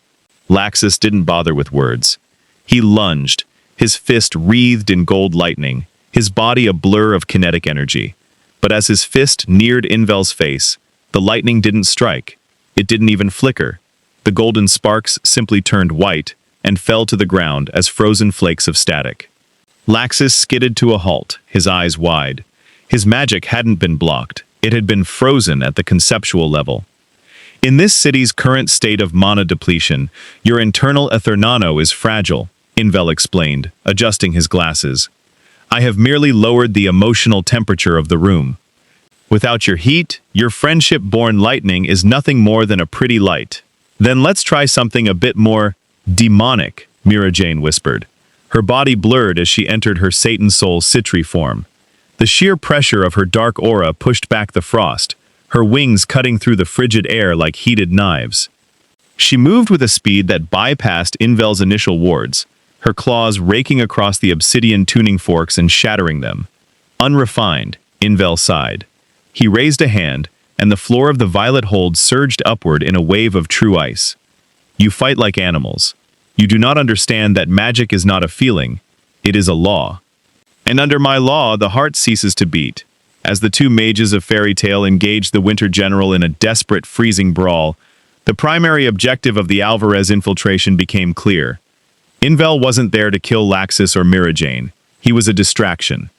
Laxus didn't bother with words. He lunged, his fist wreathed in gold lightning, his body a blur of kinetic energy. But as his fist neared Invel's face, the lightning didn't strike. It didn't even flicker. The golden sparks simply turned white and fell to the ground as frozen flakes of static. Laxus skidded to a halt, his eyes wide. His magic hadn't been blocked. It had been frozen at the conceptual level. In this city's current state of mana depletion, your internal Ethernano is fragile, Invel explained, adjusting his glasses. I have merely lowered the emotional temperature of the room. Without your heat, your friendship-born lightning is nothing more than a pretty light. Then let's try something a bit more demonic, Mira Jane whispered. Her body blurred as she entered her Satan Soul Citri form. The sheer pressure of her dark aura pushed back the frost, her wings cutting through the frigid air like heated knives. She moved with a speed that bypassed Invel's initial wards, her claws raking across the obsidian tuning forks and shattering them. Unrefined, Invel sighed. He raised a hand, and the floor of the violet hold surged upward in a wave of true ice. You fight like animals. You do not understand that magic is not a feeling, it is a law. And under my law, the heart ceases to beat. As the two mages of fairy tale engaged the Winter General in a desperate, freezing brawl, the primary objective of the Alvarez infiltration became clear. Invel wasn't there to kill Laxus or Mirajane. He was a distraction.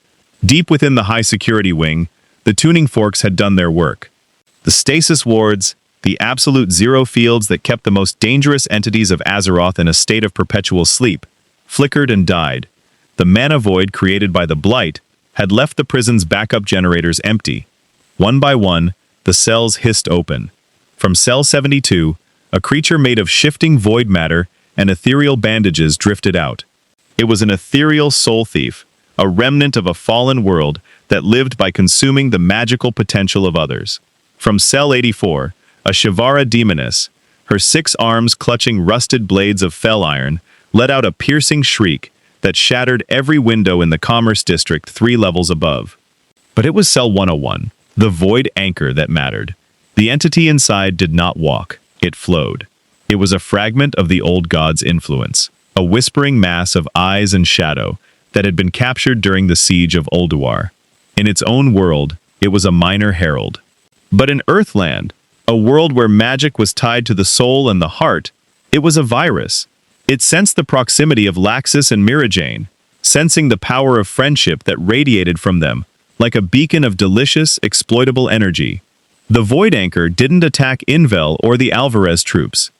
Deep within the high-security wing, the tuning forks had done their work. The stasis wards, the absolute zero fields that kept the most dangerous entities of Azeroth in a state of perpetual sleep, flickered and died. The mana void created by the Blight had left the prison's backup generators empty. One by one, the cells hissed open. From cell 72, a creature made of shifting void matter and ethereal bandages drifted out. It was an ethereal soul thief, a remnant of a fallen world that lived by consuming the magical potential of others. From cell 84, a Shivara demoness, her 6 arms clutching rusted blades of fell iron, let out a piercing shriek that shattered every window in the Commerce District 3 levels above. But it was Cell 101, the void anchor, that mattered. The entity inside did not walk, it flowed. It was a fragment of the old god's influence, a whispering mass of eyes and shadow that had been captured during the siege of Ulduar. In its own world, it was a minor herald. But in Earthland, a world where magic was tied to the soul and the heart, it was a virus. It sensed the proximity of Laxus and Mirajane, sensing the power of friendship that radiated from them, like a beacon of delicious, exploitable energy. The Void Anchor didn't attack Invel or the Alvarez troops.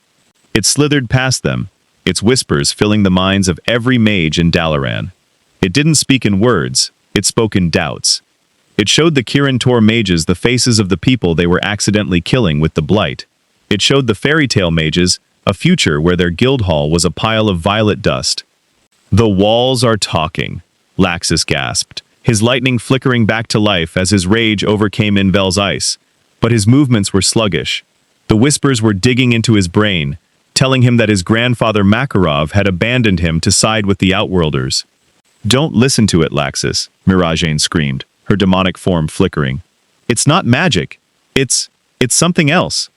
It slithered past them, its whispers filling the minds of every mage in Dalaran. It didn't speak in words, it spoke in doubts. It showed the Kirin Tor mages the faces of the people they were accidentally killing with the blight. It showed the fairy tale mages a future where their guild hall was a pile of violet dust. "The walls are talking," Laxus gasped, his lightning flickering back to life as his rage overcame Invel's ice. But his movements were sluggish. The whispers were digging into his brain, telling him that his grandfather Makarov had abandoned him to side with the Outworlders. "Don't listen to it, Laxus," Mirajane screamed, her demonic form flickering. "It's not magic. It's something else."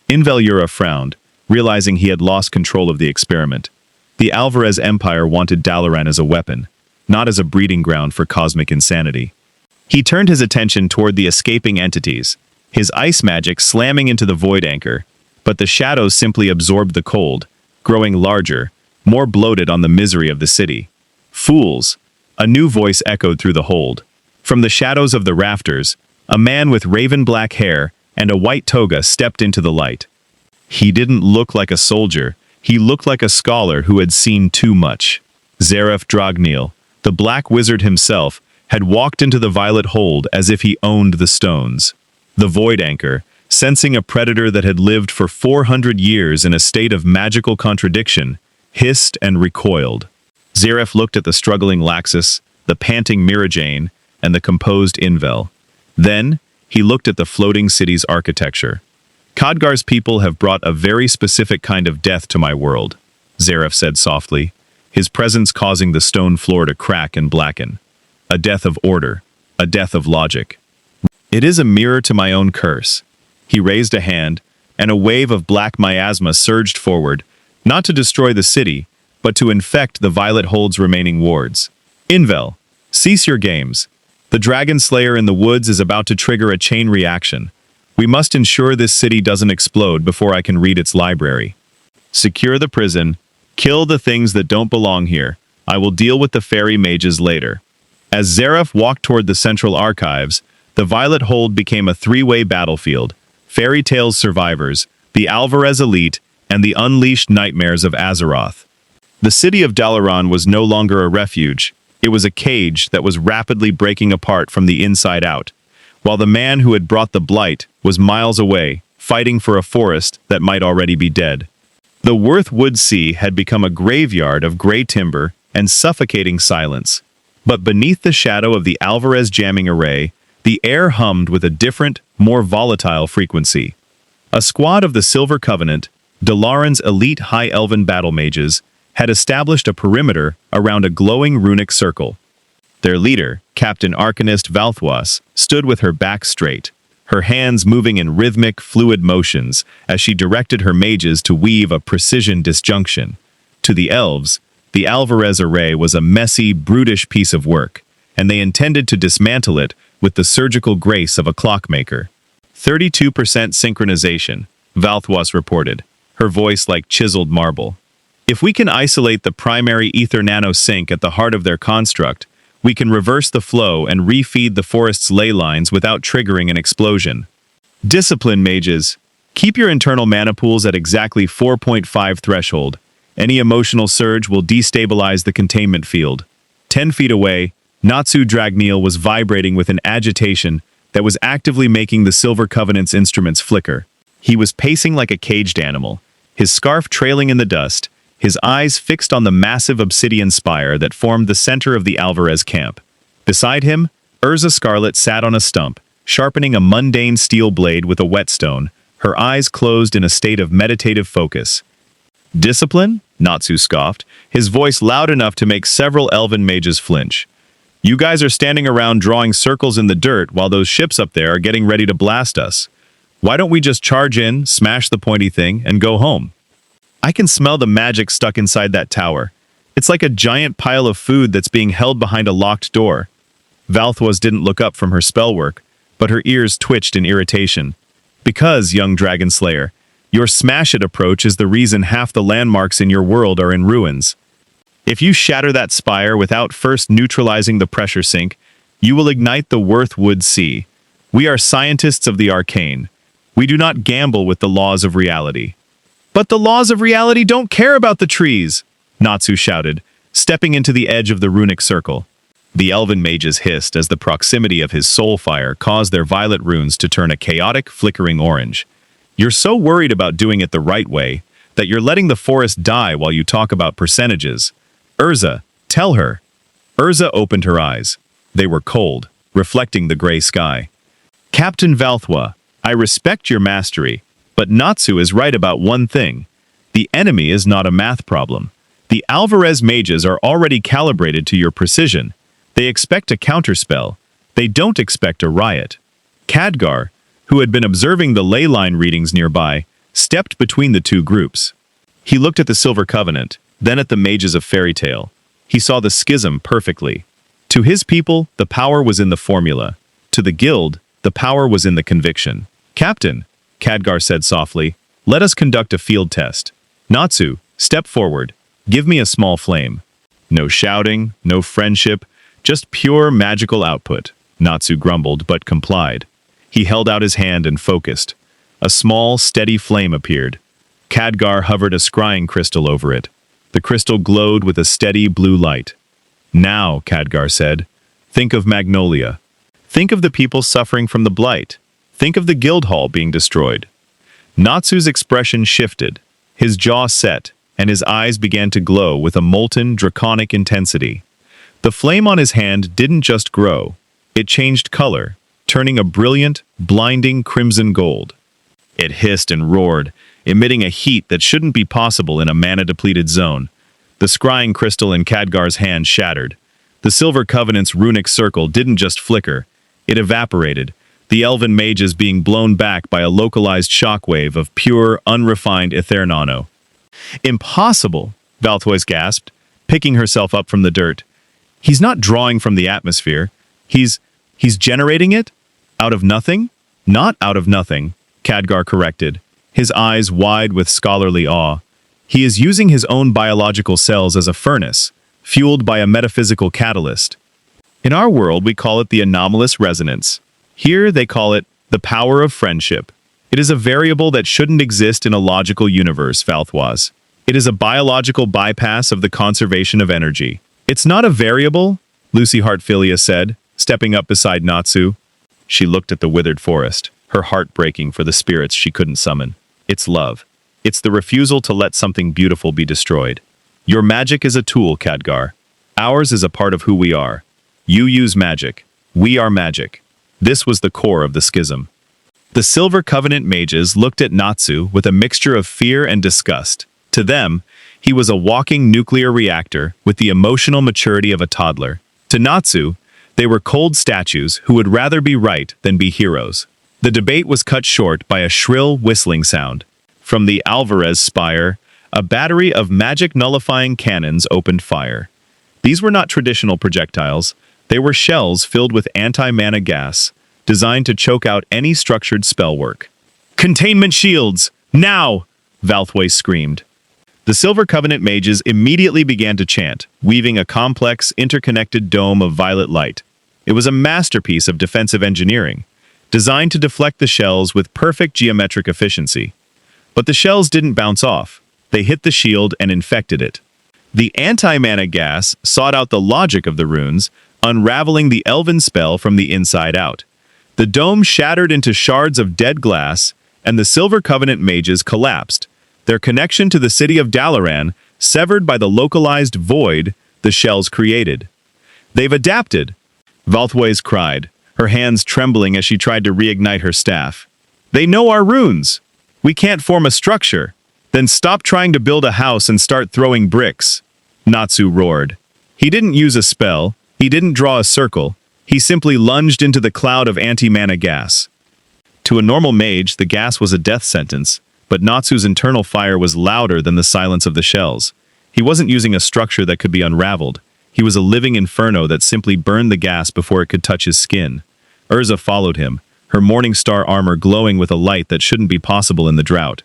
Invel Yura frowned, realizing he had lost control of the experiment. The Alvarez Empire wanted Dalaran as a weapon, not as a breeding ground for cosmic insanity. He turned his attention toward the escaping entities, his ice magic slamming into the Void Anchor, but the shadows simply absorbed the cold, growing larger, more bloated on the misery of the city. "Fools!" A new voice echoed through the hold. From the shadows of the rafters, a man with raven-black hair and a white toga stepped into the light. He didn't look like a soldier, he looked like a scholar who had seen too much. Zareth Dragneel, the Black Wizard himself, had walked into the violet hold as if he owned the stones. The Void Anchor, sensing a predator that had lived for 400 years in a state of magical contradiction, hissed and recoiled. Zareth looked at the struggling Laxus, the panting Mirajane, and the composed Invel. Then, he looked at the floating city's architecture. "Khadgar's people have brought a very specific kind of death to my world," Zareth said softly, his presence causing the stone floor to crack and blacken. "A death of order, a death of logic. It is a mirror to my own curse." He raised a hand, and a wave of black miasma surged forward, not to destroy the city, but to infect the Violet Hold's remaining wards. "Invel, cease your games. The Dragon Slayer in the woods is about to trigger a chain reaction. We must ensure this city doesn't explode before I can read its library. Secure the prison, kill the things that don't belong here. I will deal with the fairy mages later." As Zareth walked toward the central archives, the Violet Hold became a 3-way battlefield: Fairy Tales survivors, the Alvarez elite, and the unleashed nightmares of Azeroth. The city of Dalaran was no longer a refuge. It was a cage that was rapidly breaking apart from the inside out, while the man who had brought the blight was miles away, fighting for a forest that might already be dead. The Worthwood Sea had become a graveyard of gray timber and suffocating silence. But beneath the shadow of the Alvarez jamming array, the air hummed with a different, more volatile frequency. A squad of the Silver Covenant, Dalaran's elite High Elven battle mages, had established a perimeter around a glowing runic circle. Their leader, Captain Arcanist Valthwas, stood with her back straight, her hands moving in rhythmic, fluid motions as she directed her mages to weave a precision disjunction. To the elves, the Alvarez array was a messy, brutish piece of work, and they intended to dismantle it with the surgical grace of a clockmaker. 32% synchronization, Valthwas reported, her voice like chiseled marble. "If we can isolate the primary Ethernano sink at the heart of their construct, we can reverse the flow and refeed the forest's ley lines without triggering an explosion. Discipline, mages. Keep your internal mana pools at exactly 4.5 threshold. Any emotional surge will destabilize the containment field." 10 feet away, Natsu Dragneel was vibrating with an agitation that was actively making the Silver Covenant's instruments flicker. He was pacing like a caged animal, his scarf trailing in the dust, his eyes fixed on the massive obsidian spire that formed the center of the Alvarez camp. Beside him, Erza Scarlet sat on a stump, sharpening a mundane steel blade with a whetstone, her eyes closed in a state of meditative focus. Discipline? Natsu scoffed, his voice loud enough to make several elven mages flinch. You guys are standing around drawing circles in the dirt while those ships up there are getting ready to blast us. Why don't we just charge in, smash the pointy thing, and go home? I can smell the magic stuck inside that tower. It's like a giant pile of food that's being held behind a locked door. Valthwas didn't look up from her spell work, but her ears twitched in irritation. Because, young dragon slayer, your smash-it approach is the reason half the landmarks in your world are in ruins. If you shatter that spire without first neutralizing the pressure sink, you will ignite the Worthwood Sea. We are scientists of the arcane. We do not gamble with the laws of reality. But the laws of reality don't care about the trees, Natsu shouted, stepping into the edge of the runic circle. The elven mages hissed as the proximity of his soul fire caused their violet runes to turn a chaotic, flickering orange. You're so worried about doing it the right way that you're letting the forest die while you talk about percentages. Erza, tell her. Erza opened her eyes. They were cold, reflecting the gray sky. Captain Valthwa, I respect your mastery, but Natsu is right about one thing. The enemy is not a math problem. The Alvarez mages are already calibrated to your precision. They expect a counterspell. They don't expect a riot. Khadgar, who had been observing the ley line readings nearby, stepped between the two groups. He looked at the Silver Covenant, then at the mages of Fairy Tale. He saw the schism perfectly. To his people, the power was in the formula. To the guild, the power was in the conviction. Captain, Khadgar said softly, let us conduct a field test. Natsu, step forward. Give me a small flame. No shouting, no friendship, just pure magical output. Natsu grumbled, but complied. He held out his hand and focused. A small, steady flame appeared. Khadgar hovered a scrying crystal over it. The crystal glowed with a steady blue light. Now, Khadgar said, think of Magnolia. Think of the people suffering from the blight. Think of the guild hall being destroyed. Natsu's expression shifted. His jaw set, and his eyes began to glow with a molten, draconic intensity. The flame on his hand didn't just grow. It changed color, turning a brilliant, blinding crimson gold. It hissed and roared, emitting a heat that shouldn't be possible in a mana-depleted zone. The scrying crystal in Khadgar's hand shattered. The Silver Covenant's runic circle didn't just flicker. It evaporated, the elven mages being blown back by a localized shockwave of pure, unrefined Ethernano. Impossible, Valthwas gasped, picking herself up from the dirt. He's not drawing from the atmosphere. He's generating it? Out of nothing? Not out of nothing, Khadgar corrected, his eyes wide with scholarly awe. He is using his own biological cells as a furnace, fueled by a metaphysical catalyst. In our world, we call it the anomalous resonance. Here, they call it the power of friendship. It is a variable that shouldn't exist in a logical universe, Valthwas. It is a biological bypass of the conservation of energy. It's not a variable, Lucy Hartfilia said, stepping up beside Natsu. She looked at the withered forest, her heart breaking for the spirits she couldn't summon. It's love. It's the refusal to let something beautiful be destroyed. Your magic is a tool, Khadgar. Ours is a part of who we are. You use magic. We are magic. This was the core of the schism. The Silver Covenant mages looked at Natsu with a mixture of fear and disgust. To them, he was a walking nuclear reactor with the emotional maturity of a toddler. To Natsu, they were cold statues who would rather be right than be heroes. The debate was cut short by a shrill whistling sound. From the Alvarez spire, a battery of magic-nullifying cannons opened fire. These were not traditional projectiles. They were shells filled with anti-mana gas, designed to choke out any structured spell work. "Containment shields! Now!" Valthwaite screamed. The Silver Covenant mages immediately began to chant, weaving a complex, interconnected dome of violet light. It was a masterpiece of defensive engineering, designed to deflect the shells with perfect geometric efficiency. But the shells didn't bounce off. They hit the shield and infected it. The anti-mana gas sought out the logic of the runes, unraveling the elven spell from the inside out. The dome shattered into shards of dead glass, and the Silver Covenant mages collapsed, their connection to the city of Dalaran severed by the localized void the shells created. "They've adapted," Valthwaite cried, her hands trembling as she tried to reignite her staff. "They know our runes. We can't form a structure. Then stop trying to build a house and start throwing bricks, Natsu roared. He didn't use a spell, he didn't draw a circle, he simply lunged into the cloud of anti-mana gas. To a normal mage, the gas was a death sentence, but Natsu's internal fire was louder than the silence of the shells. He wasn't using a structure that could be unraveled. He was a living inferno that simply burned the gas before it could touch his skin. Erza followed him, her morning star armor glowing with a light that shouldn't be possible in the drought.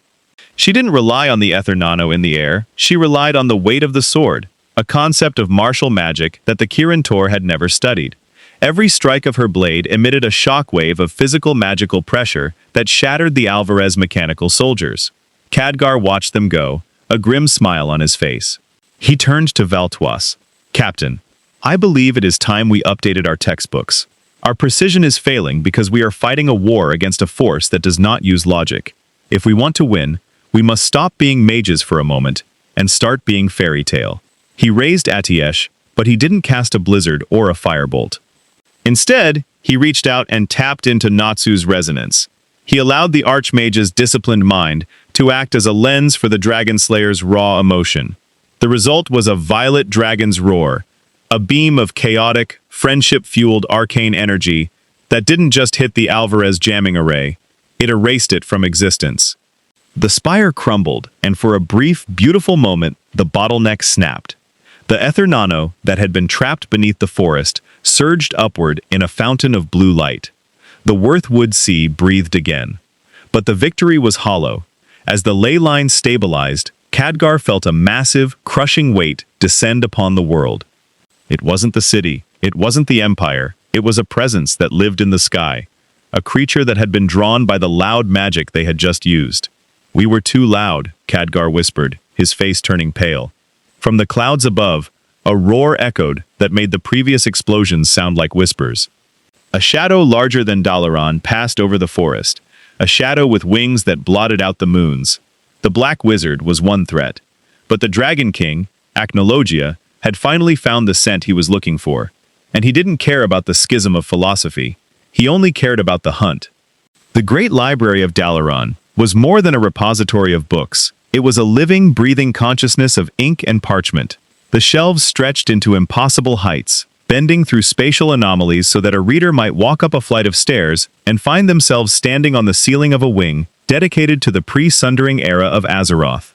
She didn't rely on the Ethernano in the air, she relied on the weight of the sword, a concept of martial magic that the Kirin Tor had never studied. Every strike of her blade emitted a shockwave of physical magical pressure that shattered the Alvarez mechanical soldiers. Khadgar watched them go, a grim smile on his face. He turned to Valtois. Captain, I believe it is time we updated our textbooks. Our precision is failing because we are fighting a war against a force that does not use logic. If we want to win, we must stop being mages for a moment and start being fairy tale. He raised Atiesh, but he didn't cast a blizzard or a firebolt. Instead, he reached out and tapped into Natsu's resonance. He allowed the Archmage's disciplined mind to act as a lens for the Dragon Slayer's raw emotion. The result was a violet dragon's roar, a beam of chaotic, friendship-fueled arcane energy that didn't just hit the Alvarez jamming array, it erased it from existence. The spire crumbled, and for a brief, beautiful moment, the bottleneck snapped. The Ethernano that had been trapped beneath the forest surged upward in a fountain of blue light. The Worthwood Sea breathed again. But the victory was hollow. As the ley line stabilized, Khadgar felt a massive, crushing weight descend upon the world. It wasn't the city, it wasn't the empire, it was a presence that lived in the sky, a creature that had been drawn by the loud magic they had just used. We were too loud, Khadgar whispered, his face turning pale. From the clouds above, a roar echoed that made the previous explosions sound like whispers. A shadow larger than Dalaran passed over the forest, a shadow with wings that blotted out the moons. The Black Wizard was one threat, but the Dragon King, Acnologia, had finally found the scent he was looking for, and he didn't care about the schism of philosophy. He only cared about the hunt. The great library of Dalaran was more than a repository of books. It was a living, breathing consciousness of ink and parchment. The shelves stretched into impossible heights, bending through spatial anomalies so that a reader might walk up a flight of stairs and find themselves standing on the ceiling of a wing dedicated to the pre-sundering era of Azeroth.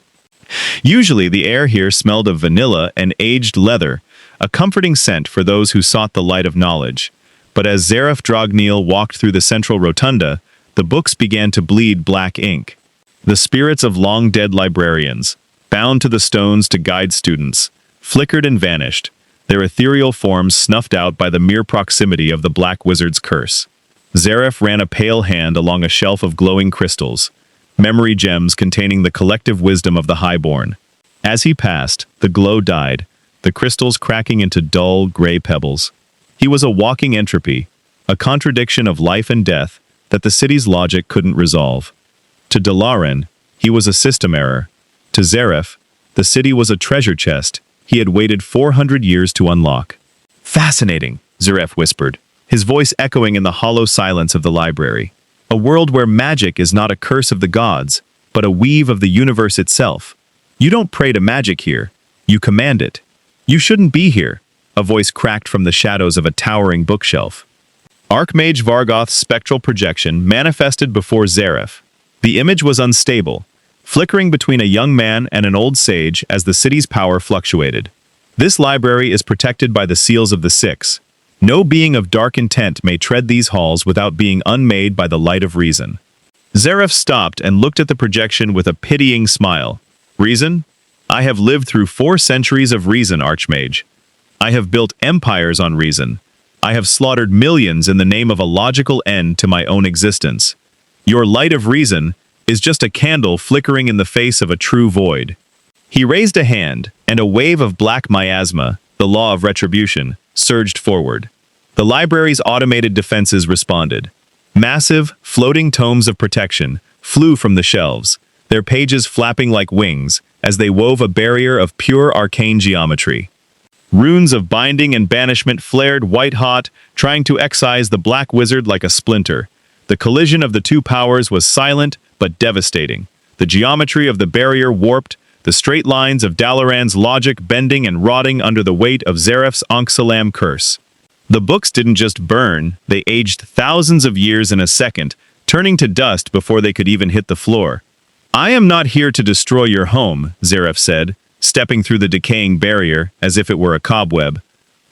Usually, the air here smelled of vanilla and aged leather, a comforting scent for those who sought the light of knowledge. But as Zareth Drogneel walked through the central rotunda, the books began to bleed black ink. The spirits of long-dead librarians, bound to the stones to guide students, flickered and vanished, their ethereal forms snuffed out by the mere proximity of the Black Wizard's curse. Zareth ran a pale hand along a shelf of glowing crystals, memory gems containing the collective wisdom of the Highborn. As he passed, the glow died, the crystals cracking into dull, gray pebbles. He was a walking entropy, a contradiction of life and death that the city's logic couldn't resolve. To Dalaran, he was a system error. To Zareth, the city was a treasure chest he had waited 400 years to unlock. Fascinating, Zareth whispered, his voice echoing in the hollow silence of the library. A world where magic is not a curse of the gods, but a weave of the universe itself. You don't pray to magic here, you command it. You shouldn't be here, a voice cracked from the shadows of a towering bookshelf. Archmage Vargoth's spectral projection manifested before Zareth. The image was unstable, flickering between a young man and an old sage as the city's power fluctuated. This library is protected by the seals of the Six. No being of dark intent may tread these halls without being unmade by the light of reason. Zareth stopped and looked at the projection with a pitying smile. Reason? I have lived through 4 centuries of reason, Archmage. I have built empires on reason. I have slaughtered millions in the name of a logical end to my own existence. Your light of reason is just a candle flickering in the face of a true void. He raised a hand, and a wave of black miasma, the law of retribution, surged forward. The library's automated defenses responded. Massive, floating tomes of protection flew from the shelves, their pages flapping like wings as they wove a barrier of pure arcane geometry. Runes of binding and banishment flared white-hot, trying to excise the Black Wizard like a splinter. The collision of the two powers was silent but devastating. The geometry of the barrier warped, the straight lines of Dalaran's logic bending and rotting under the weight of Zeref's Ankh-Salam curse. The books didn't just burn, they aged thousands of years in a second, turning to dust before they could even hit the floor. "I am not here to destroy your home," Zeref said, stepping through the decaying barrier as if it were a cobweb.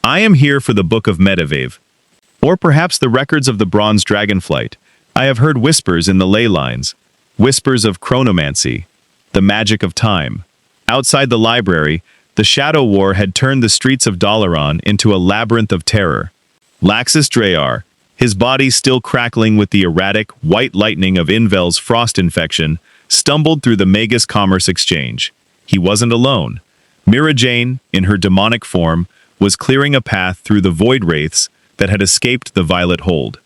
"I am here for the Book of Medivh. Or perhaps the records of the Bronze Dragonflight. I have heard whispers in the ley lines. Whispers of chronomancy, the magic of time." Outside the library, the Shadow War had turned the streets of Dalaran into a labyrinth of terror. Laxus Drayar, his body still crackling with the erratic, white lightning of Invel's frost infection, stumbled through the Magus Commerce Exchange. He wasn't alone. Mira Jane, in her demonic form, was clearing a path through the void wraiths that had escaped the Violet Hold.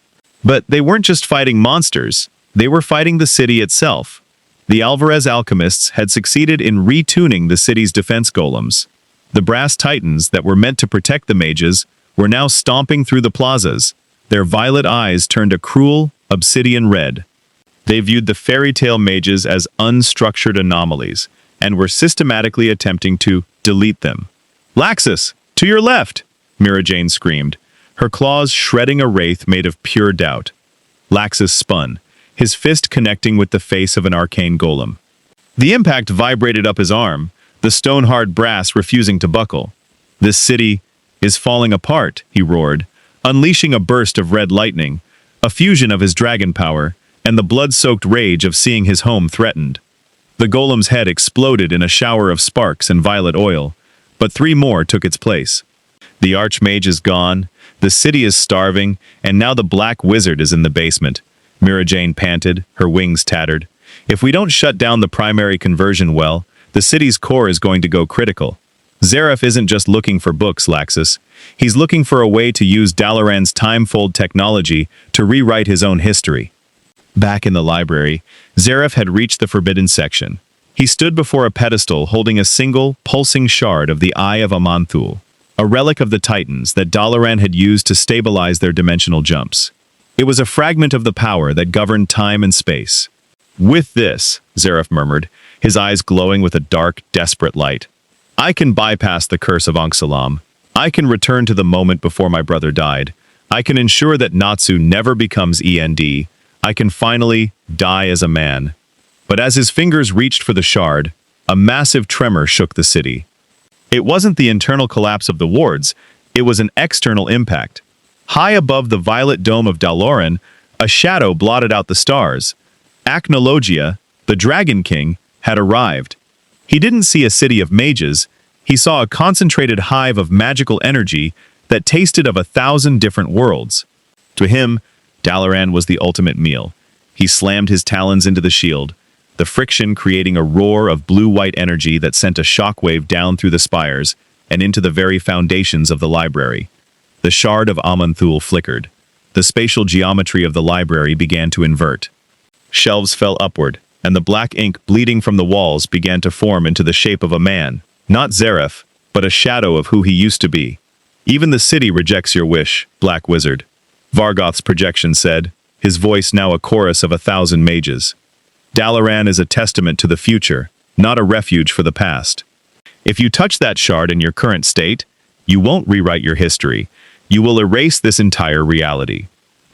But they weren't just fighting monsters, they were fighting the city itself. The Alvarez alchemists had succeeded in retuning the city's defense golems. The brass titans that were meant to protect the mages were now stomping through the plazas, their violet eyes turned a cruel, obsidian red. They viewed the fairy tale mages as unstructured anomalies, and were systematically attempting to delete them. "Laxus, to your left!" Mira Jane screamed, her claws shredding a wraith made of pure doubt. Laxus spun, his fist connecting with the face of an arcane golem. The impact vibrated up his arm, the stone-hard brass refusing to buckle. "This city is falling apart," he roared, unleashing a burst of red lightning, a fusion of his dragon power, and the blood-soaked rage of seeing his home threatened. The golem's head exploded in a shower of sparks and violet oil, but 3 more took its place. The Archmage is gone, the city is starving, and now the Black Wizard is in the basement. Mira Jane panted, her wings tattered. "If we don't shut down the primary conversion well, the city's core is going to go critical." Zeref isn't just looking for books, Laxus. He's looking for a way to use Dalaran's time-fold technology to rewrite his own history. Back in the library, Zeref had reached the forbidden section. He stood before a pedestal holding a single, pulsing shard of the Eye of Amanthul, a relic of the Titans that Dalaran had used to stabilize their dimensional jumps. It was a fragment of the power that governed time and space. "With this," Zeref murmured, his eyes glowing with a dark, desperate light, "I can bypass the curse of Ankh-Salam. I can return to the moment before my brother died. I can ensure that Natsu never becomes END. I can finally die as a man." But as his fingers reached for the shard, a massive tremor shook the city. It wasn't the internal collapse of the wards, it was an external impact. High above the violet dome of Dalaran, a shadow blotted out the stars. Acnologia, the Dragon King, had arrived. He didn't see a city of mages, he saw a concentrated hive of magical energy that tasted of 1,000 different worlds. To him, Dalaran was the ultimate meal. He slammed his talons into the shield, the friction creating a roar of blue-white energy that sent a shockwave down through the spires and into the very foundations of the library. The shard of Amanthul flickered. The spatial geometry of the library began to invert. Shelves fell upward, and the black ink bleeding from the walls began to form into the shape of a man, not Zeref, but a shadow of who he used to be. "Even the city rejects your wish, Black Wizard," Vargoth's projection said, his voice now a chorus of 1,000 mages. "Dalaran is a testament to the future, not a refuge for the past. If you touch that shard in your current state, you won't rewrite your history. You will erase this entire reality."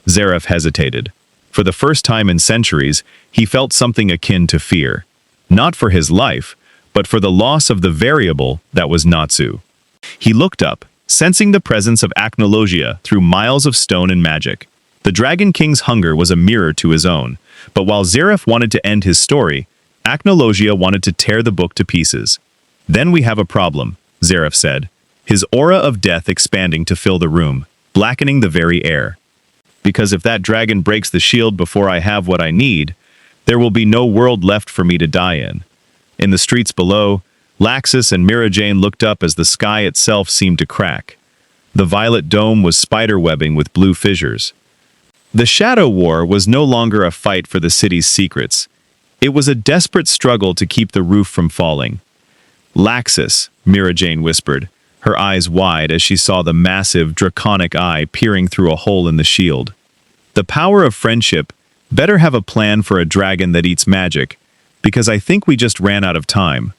Zeref hesitated. For the first time in centuries, he felt something akin to fear. Not for his life, but for the loss of the variable that was Natsu. He looked up, sensing the presence of Acnologia through miles of stone and magic. The Dragon King's hunger was a mirror to his own, but while Zeref wanted to end his story, Acnologia wanted to tear the book to pieces. "Then we have a problem," Zeref said, his aura of death expanding to fill the room, blackening the very air. "Because if that dragon breaks the shield before I have what I need, there will be no world left for me to die in." In the streets below, Laxus and Mira Jane looked up as the sky itself seemed to crack. The violet dome was spiderwebbing with blue fissures. The Shadow War was no longer a fight for the city's secrets. It was a desperate struggle to keep the roof from falling. "Laxus," Mira Jane whispered, her eyes wide as she saw the massive, draconic eye peering through a hole in the shield. "The power of friendship Better have a plan for a dragon that eats magic, because I think we just ran out of time.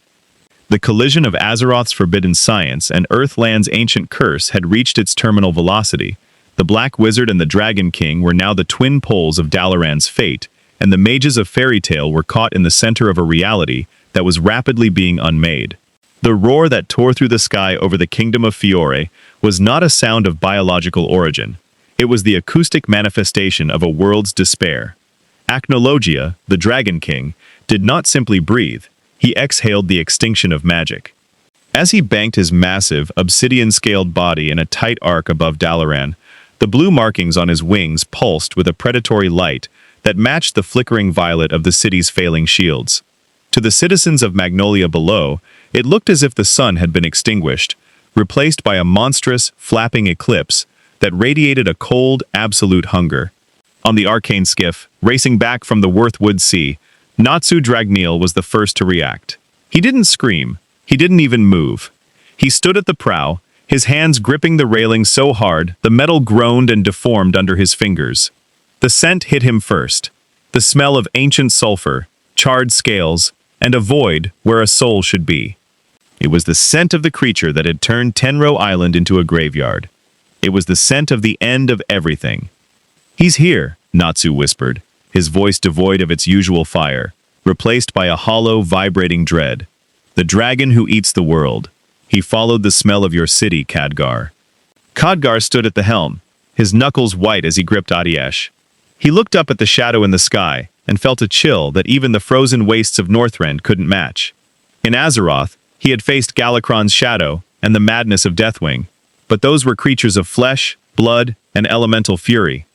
The collision of Azeroth's forbidden science and Earthland's ancient curse had reached its terminal velocity. The Black Wizard and the Dragon King were now the twin poles of Dalaran's fate, and the mages of fairy tale were caught in the center of a reality that was rapidly being unmade. The roar that tore through the sky over the kingdom of Fiore was not a sound of biological origin. It was the acoustic manifestation of a world's despair. Acnologia, the Dragon King, did not simply breathe. He exhaled the extinction of magic. As he banked his massive, obsidian-scaled body in a tight arc above Dalaran, the blue markings on his wings pulsed with a predatory light that matched the flickering violet of the city's failing shields. To the citizens of Magnolia below, it looked as if the sun had been extinguished, replaced by a monstrous, flapping eclipse that radiated a cold, absolute hunger. On the arcane skiff, racing back from the Worthwood Sea, Natsu Dragneel was the first to react. He didn't scream. He didn't even move. He stood at the prow, his hands gripping the railing so hard the metal groaned and deformed under his fingers. The scent hit him first. The smell of ancient sulfur, charred scales, and a void where a soul should be. It was the scent of the creature that had turned Tenro Island into a graveyard. It was the scent of the end of everything. "He's here," Natsu whispered, his voice devoid of its usual fire, replaced by a hollow, vibrating dread. "The dragon who eats the world. He followed the smell of your city, Khadgar." Khadgar stood at the helm, his knuckles white as he gripped Adiesh. He looked up at the shadow in the sky and felt a chill that even the frozen wastes of Northrend couldn't match. In Azeroth, he had faced Galakron's shadow and the madness of Deathwing, but those were creatures of flesh, blood, and elemental fury.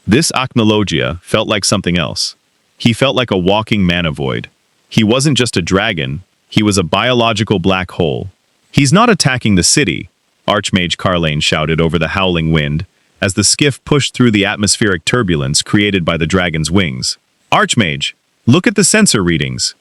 This Acnologia felt like something else. He felt like a walking mana void. He wasn't just a dragon, he was a biological black hole. "He's not attacking the city," Archmage Carlane shouted over the howling wind, as the skiff pushed through the atmospheric turbulence created by the dragon's wings. "Archmage, look at the sensor readings.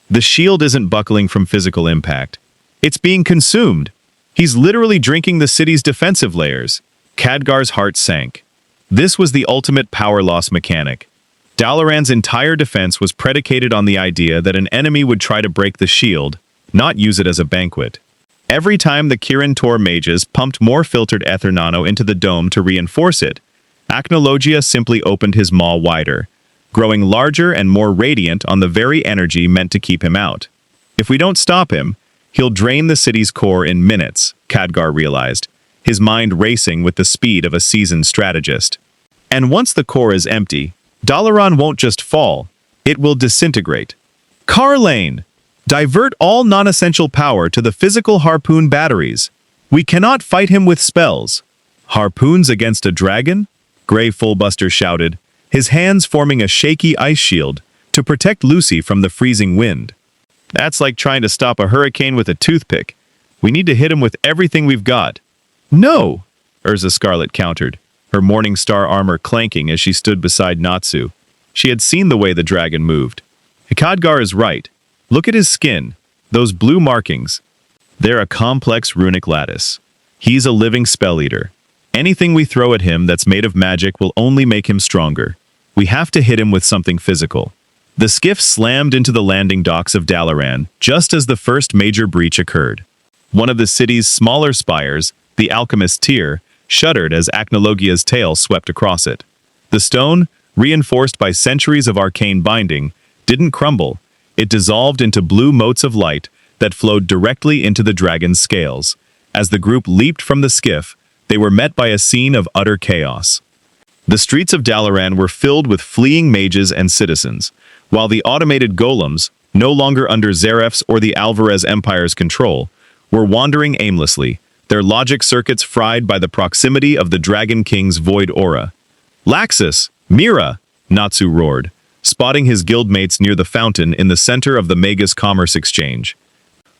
The shield isn't buckling from physical impact. It's being consumed. He's literally drinking the city's defensive layers." Khadgar's heart sank. This was the ultimate power loss mechanic. Dalaran's entire defense was predicated on the idea that an enemy would try to break the shield, not use it as a banquet. Every time the Kirin Tor mages pumped more filtered Ethernano into the dome to reinforce it, Acnologia simply opened his maw wider, growing larger and more radiant on the very energy meant to keep him out. "If we don't stop him, he'll drain the city's core in minutes," Khadgar realized, his mind racing with the speed of a seasoned strategist. "And once the core is empty, Dalaran won't just fall, it will disintegrate." "Carlane! Divert all non-essential power to the physical harpoon batteries. We cannot fight him with spells." "Harpoons against a dragon?" Grey Fullbuster shouted, his hands forming a shaky ice shield to protect Lucy from the freezing wind. "That's like trying to stop a hurricane with a toothpick. We need to hit him with everything we've got." "No," Erza Scarlet countered, her Morning Star armor clanking as she stood beside Natsu. She had seen the way the dragon moved. "Khadgar is right. Look at his skin, those blue markings. They're a complex runic lattice. He's a living spell eater. Anything we throw at him that's made of magic will only make him stronger. We have to hit him with something physical." The skiff slammed into the landing docks of Dalaran just as the first major breach occurred. One of the city's smaller spires, the Alchemist Tier, shuddered as Acnologia's tail swept across it. The stone, reinforced by centuries of arcane binding, didn't crumble. It dissolved into blue motes of light that flowed directly into the dragon's scales. As the group leaped from the skiff, they were met by a scene of utter chaos. The streets of Dalaran were filled with fleeing mages and citizens, while the automated golems, no longer under Zaref's or the Alvarez Empire's control, were wandering aimlessly, their logic circuits fried by the proximity of the Dragon King's void aura. "Laxus! Mira!" Natsu roared, spotting his guildmates near the fountain in the center of the Magus Commerce Exchange.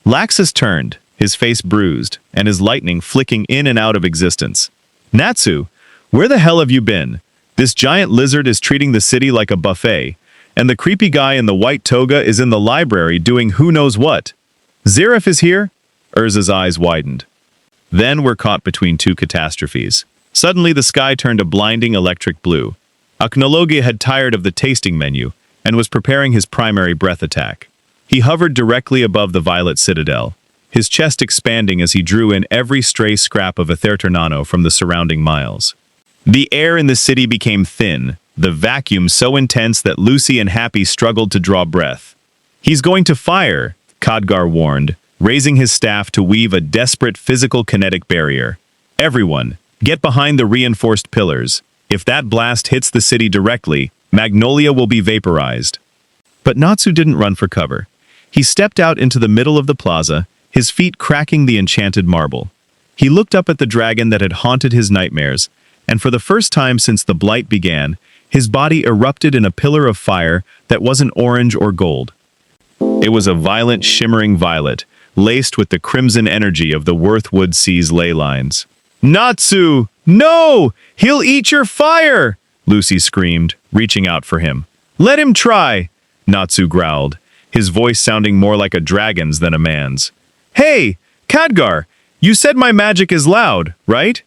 Laxus turned, his face bruised, and his lightning flicking in and out of existence. "Natsu, where the hell have you been? This giant lizard is treating the city like a buffet, and the creepy guy in the white toga is in the library doing who knows what. Zaref is here?" Erza's eyes widened. Then we're caught between two catastrophes. Suddenly the sky turned a blinding electric blue. Aknologia had tired of the tasting menu and was preparing his primary breath attack. He hovered directly above the violet citadel, his chest expanding as he drew in every stray scrap of Ethernano from the surrounding miles. The air in the city became thin, the vacuum so intense that Lucy and Happy struggled to draw breath. "He's going to fire," Khadgar warned, raising his staff to weave a desperate physical kinetic barrier. "Everyone, get behind the reinforced pillars. If that blast hits the city directly, Magnolia will be vaporized." But Natsu didn't run for cover. He stepped out into the middle of the plaza, his feet cracking the enchanted marble. He looked up at the dragon that had haunted his nightmares, and for the first time since the blight began, his body erupted in a pillar of fire that wasn't orange or gold. It was a violent, shimmering violet, laced with the crimson energy of the Worthwood Sea's ley lines. "Natsu! No! He'll eat your fire!" Lucy screamed, reaching out for him. "Let him try!" Natsu growled, his voice sounding more like a dragon's than a man's. "Hey, Khadgar! You said my magic is loud, right?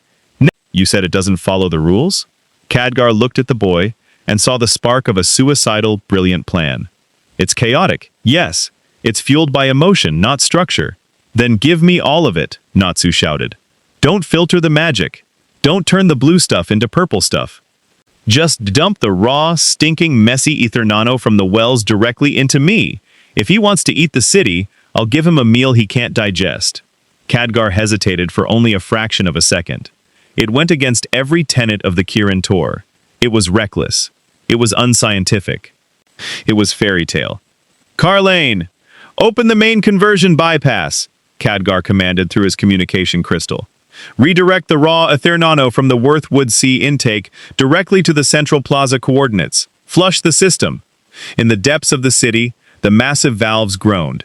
You said it doesn't follow the rules?" Khadgar looked at the boy and saw the spark of a suicidal, brilliant plan. "It's chaotic, yes. It's fueled by emotion, not structure." "Then give me all of it," Natsu shouted. "Don't filter the magic. Don't turn the blue stuff into purple stuff. Just dump the raw, stinking, messy Ethernano from the wells directly into me. If he wants to eat the city, I'll give him a meal he can't digest." Khadgar hesitated for only a fraction of a second. It went against every tenet of the Kirin Tor. It was reckless. It was unscientific. It was fairy tale. "Carlane, open the main conversion bypass," Khadgar commanded through his communication crystal. "Redirect the raw Ethernano from the Worthwood Sea intake directly to the central plaza coordinates. Flush the system." In the depths of the city, the massive valves groaned.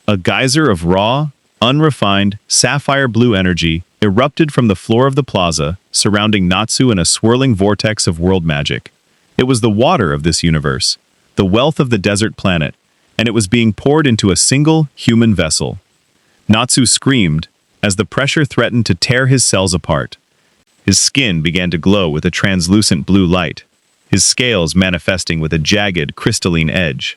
A geyser of raw, unrefined, sapphire blue energy erupted from the floor of the plaza, surrounding Natsu in a swirling vortex of world magic. It was the water of this universe, the wealth of the desert planet, and it was being poured into a single human vessel. Natsu screamed as the pressure threatened to tear his cells apart. His skin began to glow with a translucent blue light, his scales manifesting with a jagged, crystalline edge.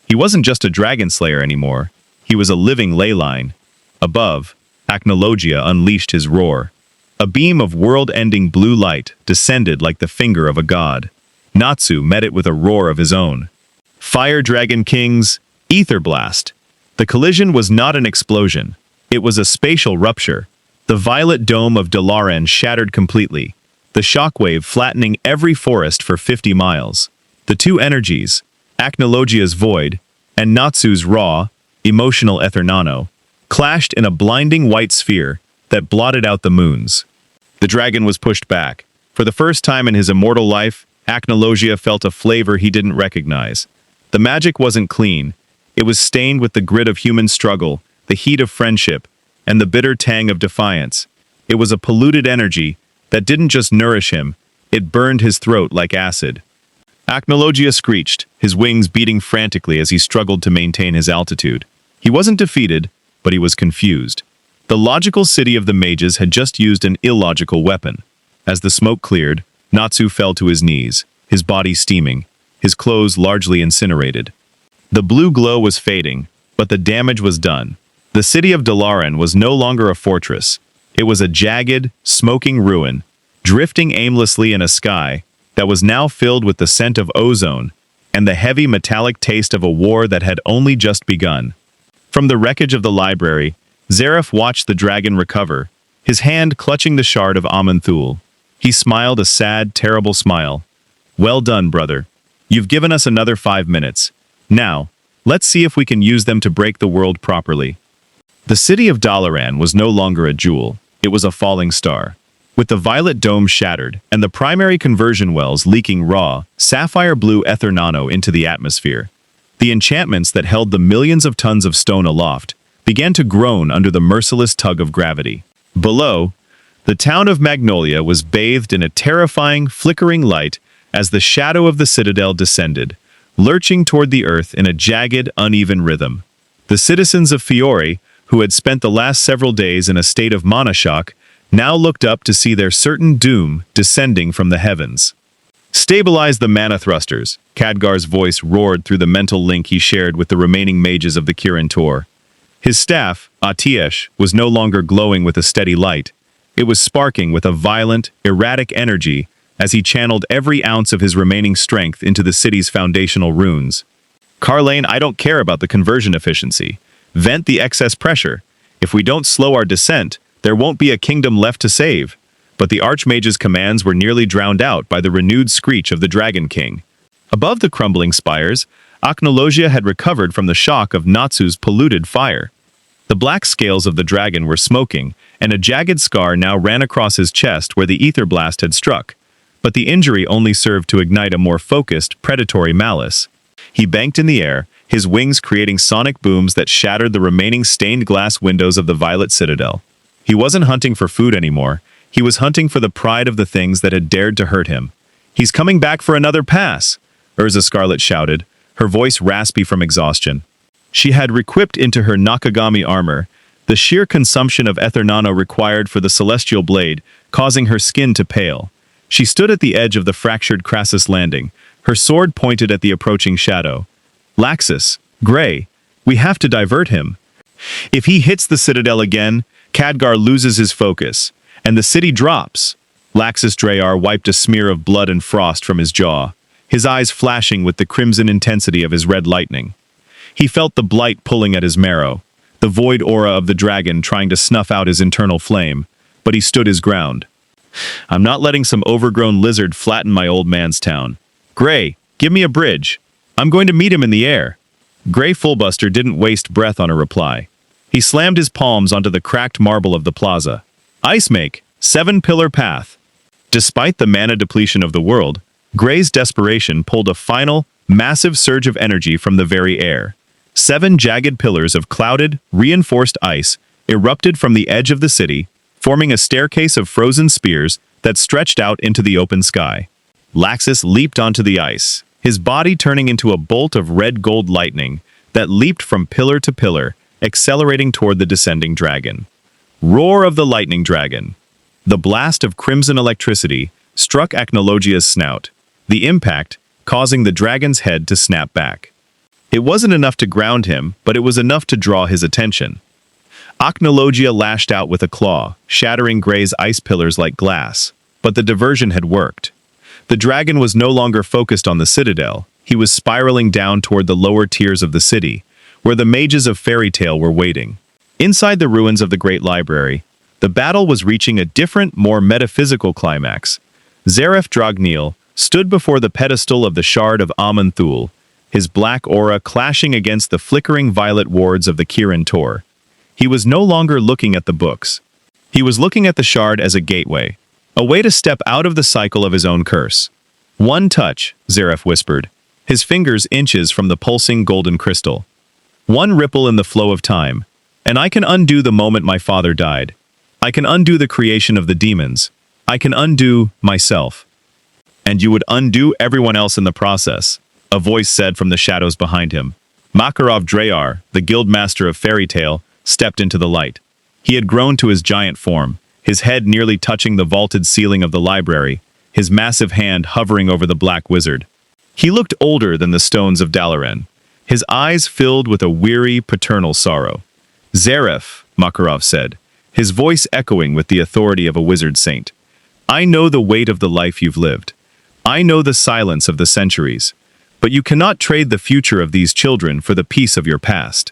He wasn't just a dragon slayer anymore. He was a living ley line. Above, Acnologia unleashed his roar. A beam of world-ending blue light descended like the finger of a god. Natsu met it with a roar of his own. Fire Dragon King's Ether Blast. The collision was not an explosion. It was a spatial rupture. The violet dome of Dalaran shattered completely, the shockwave flattening every forest for 50 miles. The two energies, Acnologia's void and Natsu's raw, emotional Ethernano, clashed in a blinding white sphere that blotted out the moons. The dragon was pushed back. For the first time in his immortal life, Acnologia felt a flavor he didn't recognize. The magic wasn't clean. It was stained with the grit of human struggle, the heat of friendship, and the bitter tang of defiance. It was a polluted energy that didn't just nourish him, it burned his throat like acid. Acnologia screeched, his wings beating frantically as he struggled to maintain his altitude. He wasn't defeated, but he was confused. The logical city of the mages had just used an illogical weapon. As the smoke cleared, Natsu fell to his knees, his body steaming, his clothes largely incinerated. The blue glow was fading, but the damage was done. The city of Dalaran was no longer a fortress. It was a jagged, smoking ruin, drifting aimlessly in a sky that was now filled with the scent of ozone and the heavy metallic taste of a war that had only just begun. From the wreckage of the library, Zareth watched the dragon recover, his hand clutching the shard of Amanthul. He smiled a sad, terrible smile. "Well done, brother. You've given us another 5 minutes. Now, let's see if we can use them to break the world properly." The city of Dalaran was no longer a jewel. It was a falling star. With the violet dome shattered and the primary conversion wells leaking raw, sapphire blue Ethernano into the atmosphere, the enchantments that held the millions of tons of stone aloft began to groan under the merciless tug of gravity. Below, the town of Magnolia was bathed in a terrifying, flickering light as the shadow of the citadel descended, lurching toward the earth in a jagged, uneven rhythm. The citizens of Fiore, who had spent the last several days in a state of mana shock, now looked up to see their certain doom descending from the heavens. Stabilize the mana thrusters, Khadgar's voice roared through the mental link he shared with the remaining mages of the Kirin Tor. His staff, Atiesh, was no longer glowing with a steady light. It was sparking with a violent, erratic energy as he channeled every ounce of his remaining strength into the city's foundational runes. Carlane, I don't care about the conversion efficiency. Vent the excess pressure. If we don't slow our descent, there won't be a kingdom left to save. But the Archmage's commands were nearly drowned out by the renewed screech of the Dragon King. Above the crumbling spires, Aknologia had recovered from the shock of Natsu's polluted fire. The black scales of the dragon were smoking, and a jagged scar now ran across his chest where the ether blast had struck. But the injury only served to ignite a more focused, predatory malice. He banked in the air, his wings creating sonic booms that shattered the remaining stained glass windows of the Violet Citadel. He wasn't hunting for food anymore. He was hunting for the pride of the things that had dared to hurt him. He's coming back for another pass, Erza Scarlet shouted, her voice raspy from exhaustion. She had requipped into her Nakagami armor, the sheer consumption of Ethernano required for the celestial blade, causing her skin to pale. She stood at the edge of the fractured Crassus landing, her sword pointed at the approaching shadow. Laxus, Grey, we have to divert him. If he hits the citadel again, Khadgar loses his focus, and the city drops. Laxus Drayar wiped a smear of blood and frost from his jaw, his eyes flashing with the crimson intensity of his red lightning. He felt the blight pulling at his marrow, the void aura of the dragon trying to snuff out his internal flame, but he stood his ground. I'm not letting some overgrown lizard flatten my old man's town. Grey, give me a bridge. I'm going to meet him in the air. Grey Fullbuster didn't waste breath on a reply. He slammed his palms onto the cracked marble of the plaza. Ice make, 7-pillar path. Despite the mana depletion of the world, Grey's desperation pulled a final, massive surge of energy from the very air. 7 jagged pillars of clouded, reinforced ice erupted from the edge of the city, forming a staircase of frozen spears that stretched out into the open sky. Laxus leaped onto the ice, his body turning into a bolt of red-gold lightning that leaped from pillar to pillar, accelerating toward the descending dragon. Roar of the lightning dragon. The blast of crimson electricity struck Aknologia's snout, the impact causing the dragon's head to snap back. It wasn't enough to ground him, but it was enough to draw his attention. Aknologia lashed out with a claw, shattering Grey's ice pillars like glass, but the diversion had worked. The dragon was no longer focused on the citadel, he was spiraling down toward the lower tiers of the city, where the mages of Fairy Tale were waiting. Inside the ruins of the Great Library, the battle was reaching a different, more metaphysical climax. Zareth Dragneel stood before the pedestal of the Shard of Aman'Thul, his black aura clashing against the flickering violet wards of the Kirin Tor. He was no longer looking at the books. He was looking at the shard as a gateway, a way to step out of the cycle of his own curse. One touch, Zareth whispered, his fingers inches from the pulsing golden crystal. One ripple in the flow of time, and I can undo the moment my father died. I can undo the creation of the demons. I can undo myself. And you would undo everyone else in the process, a voice said from the shadows behind him. Makarov Drayar, the guildmaster of Fairy Tale, stepped into the light. He had grown to his giant form, his head nearly touching the vaulted ceiling of the library, his massive hand hovering over the black wizard. He looked older than the stones of Dalaran, his eyes filled with a weary, paternal sorrow. Zareth, Makarov said, his voice echoing with the authority of a wizard saint. I know the weight of the life you've lived. I know the silence of the centuries, but you cannot trade the future of these children for the peace of your past.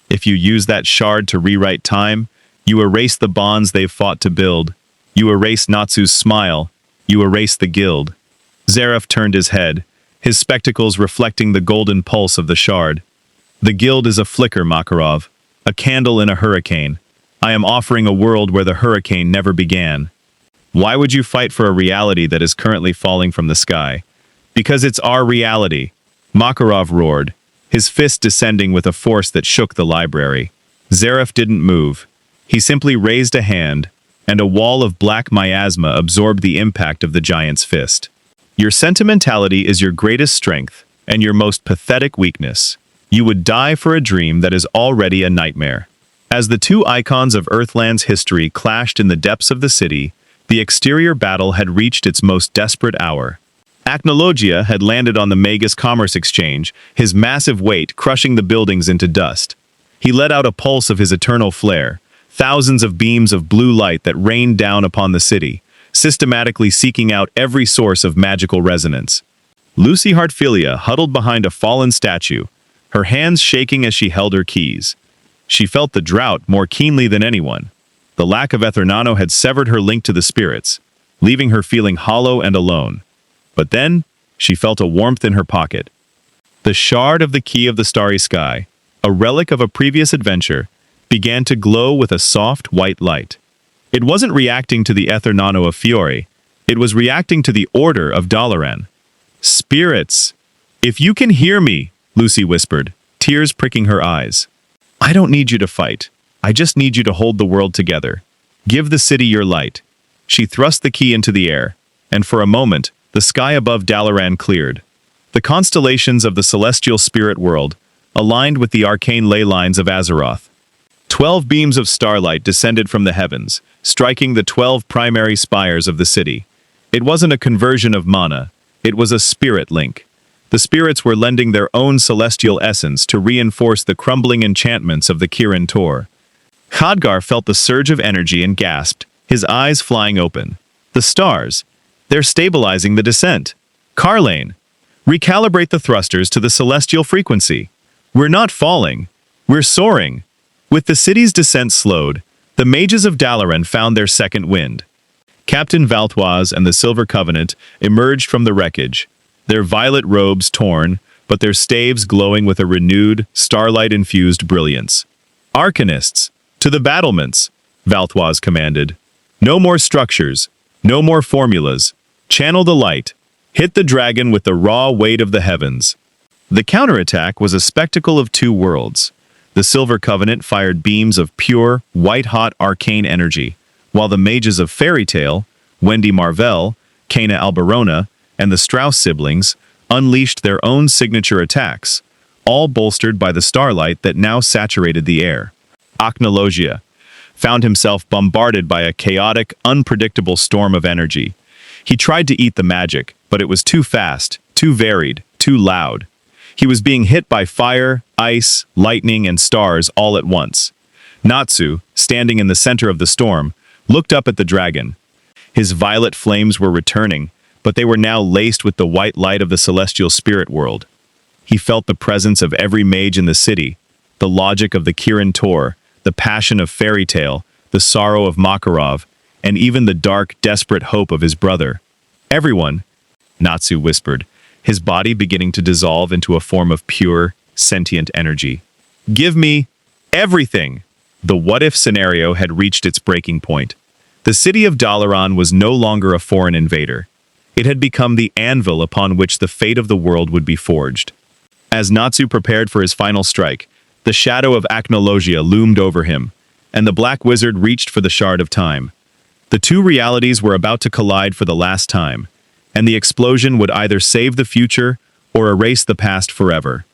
If you use that shard to rewrite time, you erase the bonds they've fought to build. You erase Natsu's smile. You erase the guild. Zareth turned his head, his spectacles reflecting the golden pulse of the shard. The guild is a flicker, Makarov, a candle in a hurricane. I am offering a world where the hurricane never began. Why would you fight for a reality that is currently falling from the sky? Because it's our reality, Makarov roared, his fist descending with a force that shook the library. Zareth didn't move. He simply raised a hand, and a wall of black miasma absorbed the impact of the giant's fist. Your sentimentality is your greatest strength, and your most pathetic weakness. You would die for a dream that is already a nightmare. As the two icons of Earthland's history clashed in the depths of the city, the exterior battle had reached its most desperate hour. Acnologia had landed on the Magus Commerce Exchange, his massive weight crushing the buildings into dust. He let out a pulse of his eternal flare, thousands of beams of blue light that rained down upon the city, systematically seeking out every source of magical resonance. Lucy Hartfilia huddled behind a fallen statue, her hands shaking as she held her keys. She felt the drought more keenly than anyone. The lack of Ethernano had severed her link to the spirits, leaving her feeling hollow and alone. But then, she felt a warmth in her pocket. The shard of the key of the starry sky, a relic of a previous adventure, began to glow with a soft white light. It wasn't reacting to the Ethernano of Fiore, it was reacting to the order of Dalaran. "Spirits! If you can hear me," Lucy whispered, tears pricking her eyes. "I don't need you to fight. I just need you to hold the world together. Give the city your light." She thrust the key into the air, and for a moment, the sky above Dalaran cleared. The constellations of the celestial spirit world aligned with the arcane ley lines of Azeroth. 12 beams of starlight descended from the heavens, striking the 12 primary spires of the city. It wasn't a conversion of mana, it was a spirit link. The spirits were lending their own celestial essence to reinforce the crumbling enchantments of the Kirin Tor. Khadgar felt the surge of energy and gasped, his eyes flying open. The stars! They're stabilizing the descent. Carlane, recalibrate the thrusters to the celestial frequency. We're not falling. We're soaring. With the city's descent slowed, the mages of Dalaran found their second wind. Captain Valthoise and the Silver Covenant emerged from the wreckage, their violet robes torn, but their staves glowing with a renewed, starlight-infused brilliance. "Arcanists, to the battlements," Valthoise commanded. "No more structures, no more formulas. Channel the light. Hit the dragon with the raw weight of the heavens." The counterattack was a spectacle of two worlds. The Silver Covenant fired beams of pure, white-hot arcane energy, while the mages of Fairy Tale, Wendy Marvell, Cana Alberona, and the Strauss siblings unleashed their own signature attacks, all bolstered by the starlight that now saturated the air. Acnologia found himself bombarded by a chaotic, unpredictable storm of energy. He tried to eat the magic, but it was too fast, too varied, too loud. He was being hit by fire, ice, lightning, and stars all at once. Natsu, standing in the center of the storm, looked up at the dragon. His violet flames were returning, but they were now laced with the white light of the celestial spirit world. He felt the presence of every mage in the city, the logic of the Kirin Tor, the passion of Fairy Tale, the sorrow of Makarov, and even the dark, desperate hope of his brother. "Everyone," Natsu whispered, his body beginning to dissolve into a form of pure, sentient energy. "Give me everything!" The what-if scenario had reached its breaking point. The city of Dalaran was no longer a foreign invader. It had become the anvil upon which the fate of the world would be forged. As Natsu prepared for his final strike, the shadow of Acnologia loomed over him, and the Black Wizard reached for the Shard of Time. The two realities were about to collide for the last time, and the explosion would either save the future or erase the past forever.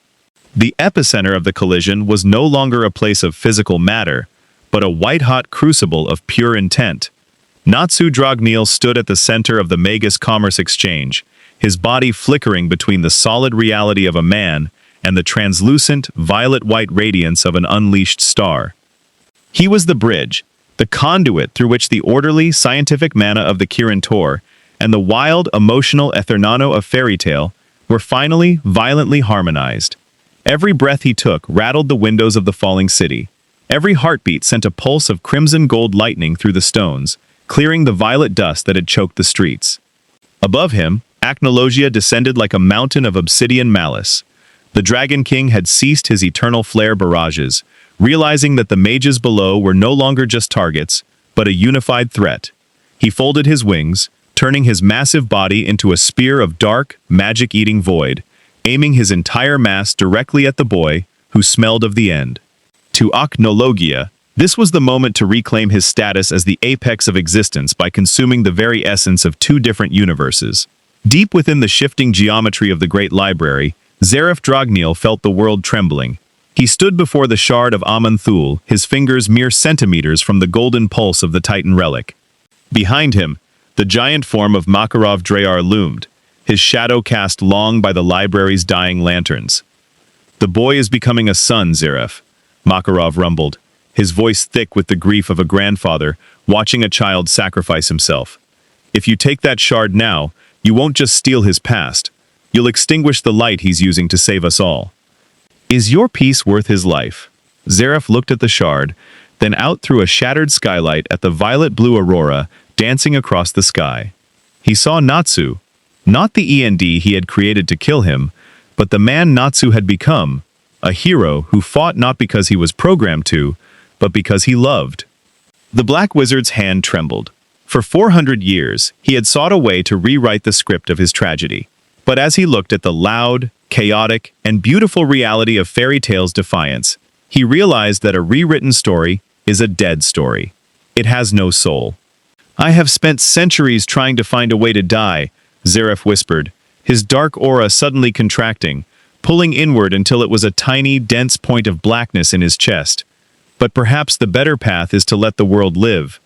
The epicenter of the collision was no longer a place of physical matter, but a white-hot crucible of pure intent. Natsu Dragneel stood at the center of the Magus Commerce Exchange, his body flickering between the solid reality of a man and the translucent, violet-white radiance of an unleashed star. He was the bridge, the conduit through which the orderly, scientific mana of the Kirin Tor and the wild, emotional Ethernano of Fairy Tale were finally, violently harmonized. Every breath he took rattled the windows of the falling city. Every heartbeat sent a pulse of crimson-gold lightning through the stones, clearing the violet dust that had choked the streets. Above him, Acnologia descended like a mountain of obsidian malice. The Dragon King had ceased his eternal flare barrages, realizing that the mages below were no longer just targets, but a unified threat. He folded his wings, turning his massive body into a spear of dark, magic-eating void, aiming his entire mass directly at the boy who smelled of the end. To Acnologia, this was the moment to reclaim his status as the apex of existence by consuming the very essence of two different universes. Deep within the shifting geometry of the Great Library, Zareth Dragneel felt the world trembling. He stood before the shard of Aman'Thul, his fingers mere centimeters from the golden pulse of the Titan relic. Behind him, the giant form of Makarov Dreyar loomed, his shadow cast long by the library's dying lanterns. "The boy is becoming a son, Zeref," Makarov rumbled, his voice thick with the grief of a grandfather watching a child sacrifice himself. "If you take that shard now, you won't just steal his past. You'll extinguish the light he's using to save us all." "Is your peace worth his life?" Zeref looked at the shard, then out through a shattered skylight at the violet-blue aurora dancing across the sky. He saw Natsu, not the END he had created to kill him, but the man Natsu had become, a hero who fought not because he was programmed to, but because he loved. The Black Wizard's hand trembled. For 400 years, he had sought a way to rewrite the script of his tragedy. But as he looked at the loud, chaotic, and beautiful reality of fairy tale's defiance, he realized that a rewritten story is a dead story. It has no soul. "I have spent centuries trying to find a way to die," Zeref whispered, his dark aura suddenly contracting, pulling inward until it was a tiny, dense point of blackness in his chest. "But perhaps the better path is to let the world live."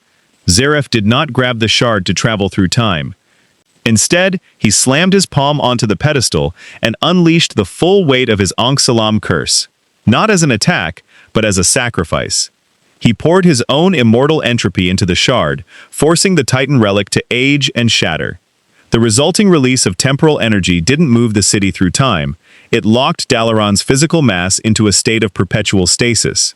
Zeref did not grab the shard to travel through time. Instead, he slammed his palm onto the pedestal and unleashed the full weight of his Ankh Salam curse. Not as an attack, but as a sacrifice. He poured his own immortal entropy into the shard, forcing the Titan relic to age and shatter. The resulting release of temporal energy didn't move the city through time. It locked Dalaran's physical mass into a state of perpetual stasis.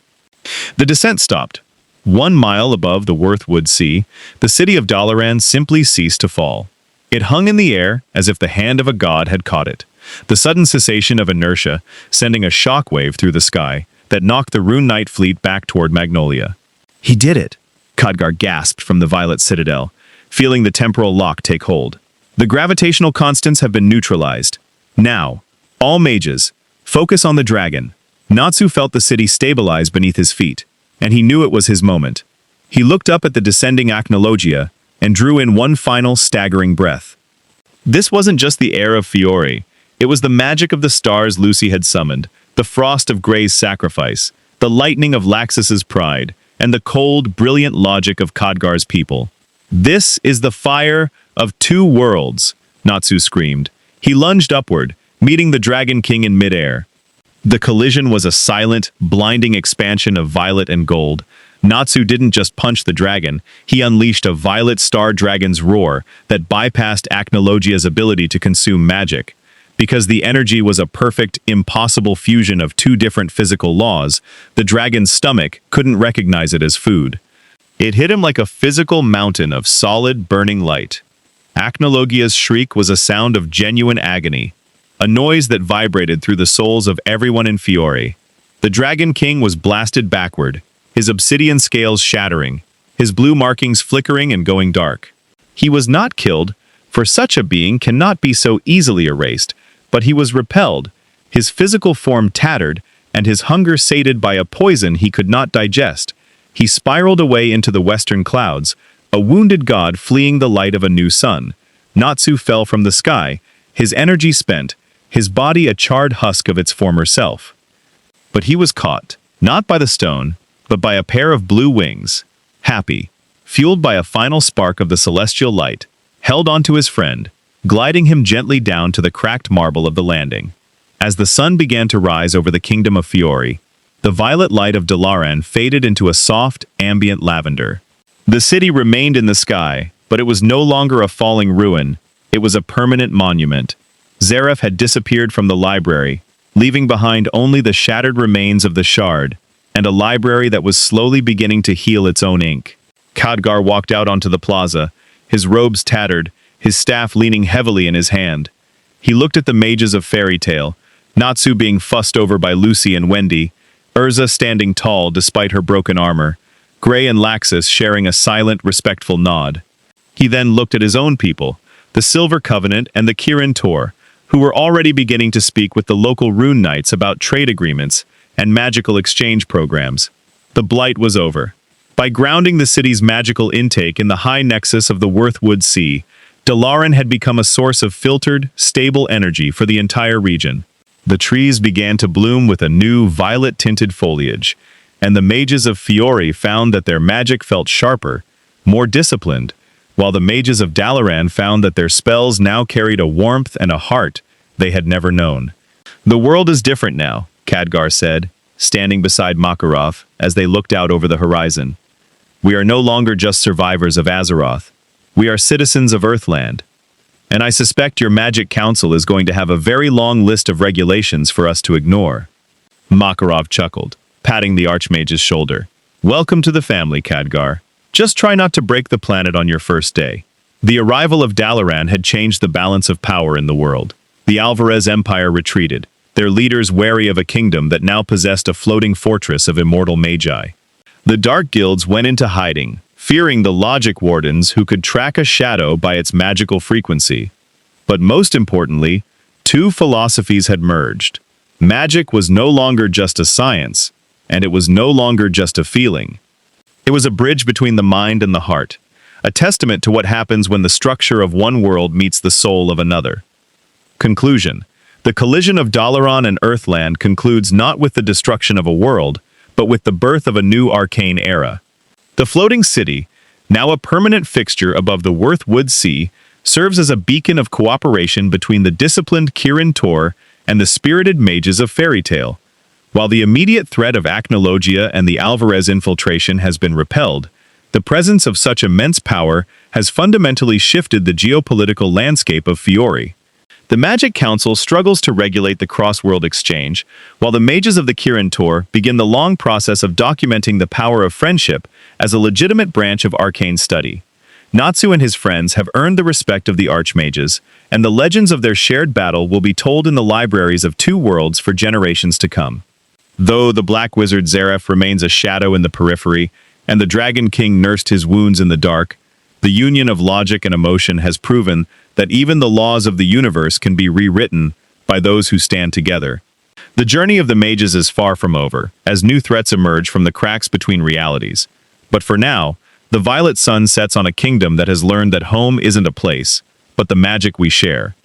The descent stopped. 1 mile above the Worthwood Sea, the city of Dalaran simply ceased to fall. It hung in the air as if the hand of a god had caught it. The sudden cessation of inertia sending a shockwave through the sky that knocked the Rune Knight fleet back toward Magnolia. "He did it," Khadgar gasped from the Violet Citadel, feeling the temporal lock take hold. "The gravitational constants have been neutralized. Now, all mages, focus on the dragon." Natsu felt the city stabilize beneath his feet, and he knew it was his moment. He looked up at the descending Acnologia and drew in one final staggering breath. This wasn't just the air of Fiore. It was the magic of the stars Lucy had summoned, the frost of Grey's sacrifice, the lightning of Laxus's pride, and the cold, brilliant logic of Khadgar's people. "This is the fire of 2 worlds," Natsu screamed. He lunged upward, meeting the Dragon King in midair. The collision was a silent, blinding expansion of violet and gold. Natsu didn't just punch the dragon, he unleashed a violet star dragon's roar that bypassed Acnologia's ability to consume magic. Because the energy was a perfect, impossible fusion of 2 different physical laws, the dragon's stomach couldn't recognize it as food. It hit him like a physical mountain of solid, burning light. Acnologia's shriek was a sound of genuine agony, a noise that vibrated through the souls of everyone in Fiore. The Dragon King was blasted backward, his obsidian scales shattering, his blue markings flickering and going dark. He was not killed, for such a being cannot be so easily erased, but he was repelled, his physical form tattered, and his hunger sated by a poison he could not digest. He spiraled away into the western clouds, a wounded god fleeing the light of a new sun. Natsu fell from the sky, his energy spent, his body a charred husk of its former self. But he was caught, not by the stone, but by a pair of blue wings. Happy, fueled by a final spark of the celestial light, held onto his friend, gliding him gently down to the cracked marble of the landing. As the sun began to rise over the kingdom of Fiore, the violet light of Dalaran faded into a soft, ambient lavender. The city remained in the sky, but it was no longer a falling ruin, it was a permanent monument. Zeref had disappeared from the library, leaving behind only the shattered remains of the shard, and a library that was slowly beginning to heal its own ink. Khadgar walked out onto the plaza, his robes tattered, his staff leaning heavily in his hand. He looked at the mages of fairy tale, Natsu being fussed over by Lucy and Wendy, Erza standing tall despite her broken armor, Grey and Laxus sharing a silent, respectful nod. He then looked at his own people, the Silver Covenant and the Kirin Tor, who were already beginning to speak with the local Rune Knights about trade agreements and magical exchange programs. The blight was over. By grounding the city's magical intake in the high nexus of the Worthwood Sea, Dalaran had become a source of filtered, stable energy for the entire region. The trees began to bloom with a new violet-tinted foliage, and the mages of Fiore found that their magic felt sharper, more disciplined, while the mages of Dalaran found that their spells now carried a warmth and a heart they had never known. "The world is different now," Khadgar said, standing beside Makarov as they looked out over the horizon. "We are no longer just survivors of Azeroth. We are citizens of Earthland. And I suspect your Magic Council is going to have a very long list of regulations for us to ignore." Makarov chuckled, patting the Archmage's shoulder. "Welcome to the family, Khadgar. Just try not to break the planet on your first day." The arrival of Dalaran had changed the balance of power in the world. The Alvarez Empire retreated, their leaders wary of a kingdom that now possessed a floating fortress of immortal magi. The Dark Guilds went into hiding, fearing the logic wardens who could track a shadow by its magical frequency. But most importantly, two philosophies had merged. Magic was no longer just a science, and it was no longer just a feeling. It was a bridge between the mind and the heart, a testament to what happens when the structure of one world meets the soul of another. Conclusion: the collision of Dalaran and Earthland concludes not with the destruction of a world, but with the birth of a new arcane era. The floating city, now a permanent fixture above the Worthwood Sea, serves as a beacon of cooperation between the disciplined Kirin Tor and the spirited mages of Fairy Tale. While the immediate threat of Acnologia and the Alvarez infiltration has been repelled, the presence of such immense power has fundamentally shifted the geopolitical landscape of Fiori. The Magic Council struggles to regulate the cross-world exchange, while the mages of the Kirin Tor begin the long process of documenting the power of friendship as a legitimate branch of arcane study. Natsu and his friends have earned the respect of the Archmages, and the legends of their shared battle will be told in the libraries of two worlds for generations to come. Though the Black Wizard Zareth remains a shadow in the periphery, and the Dragon King nursed his wounds in the dark, the union of logic and emotion has proven that even the laws of the universe can be rewritten by those who stand together. The journey of the mages is far from over, as new threats emerge from the cracks between realities. But for now, the violet sun sets on a kingdom that has learned that home isn't a place, but the magic we share.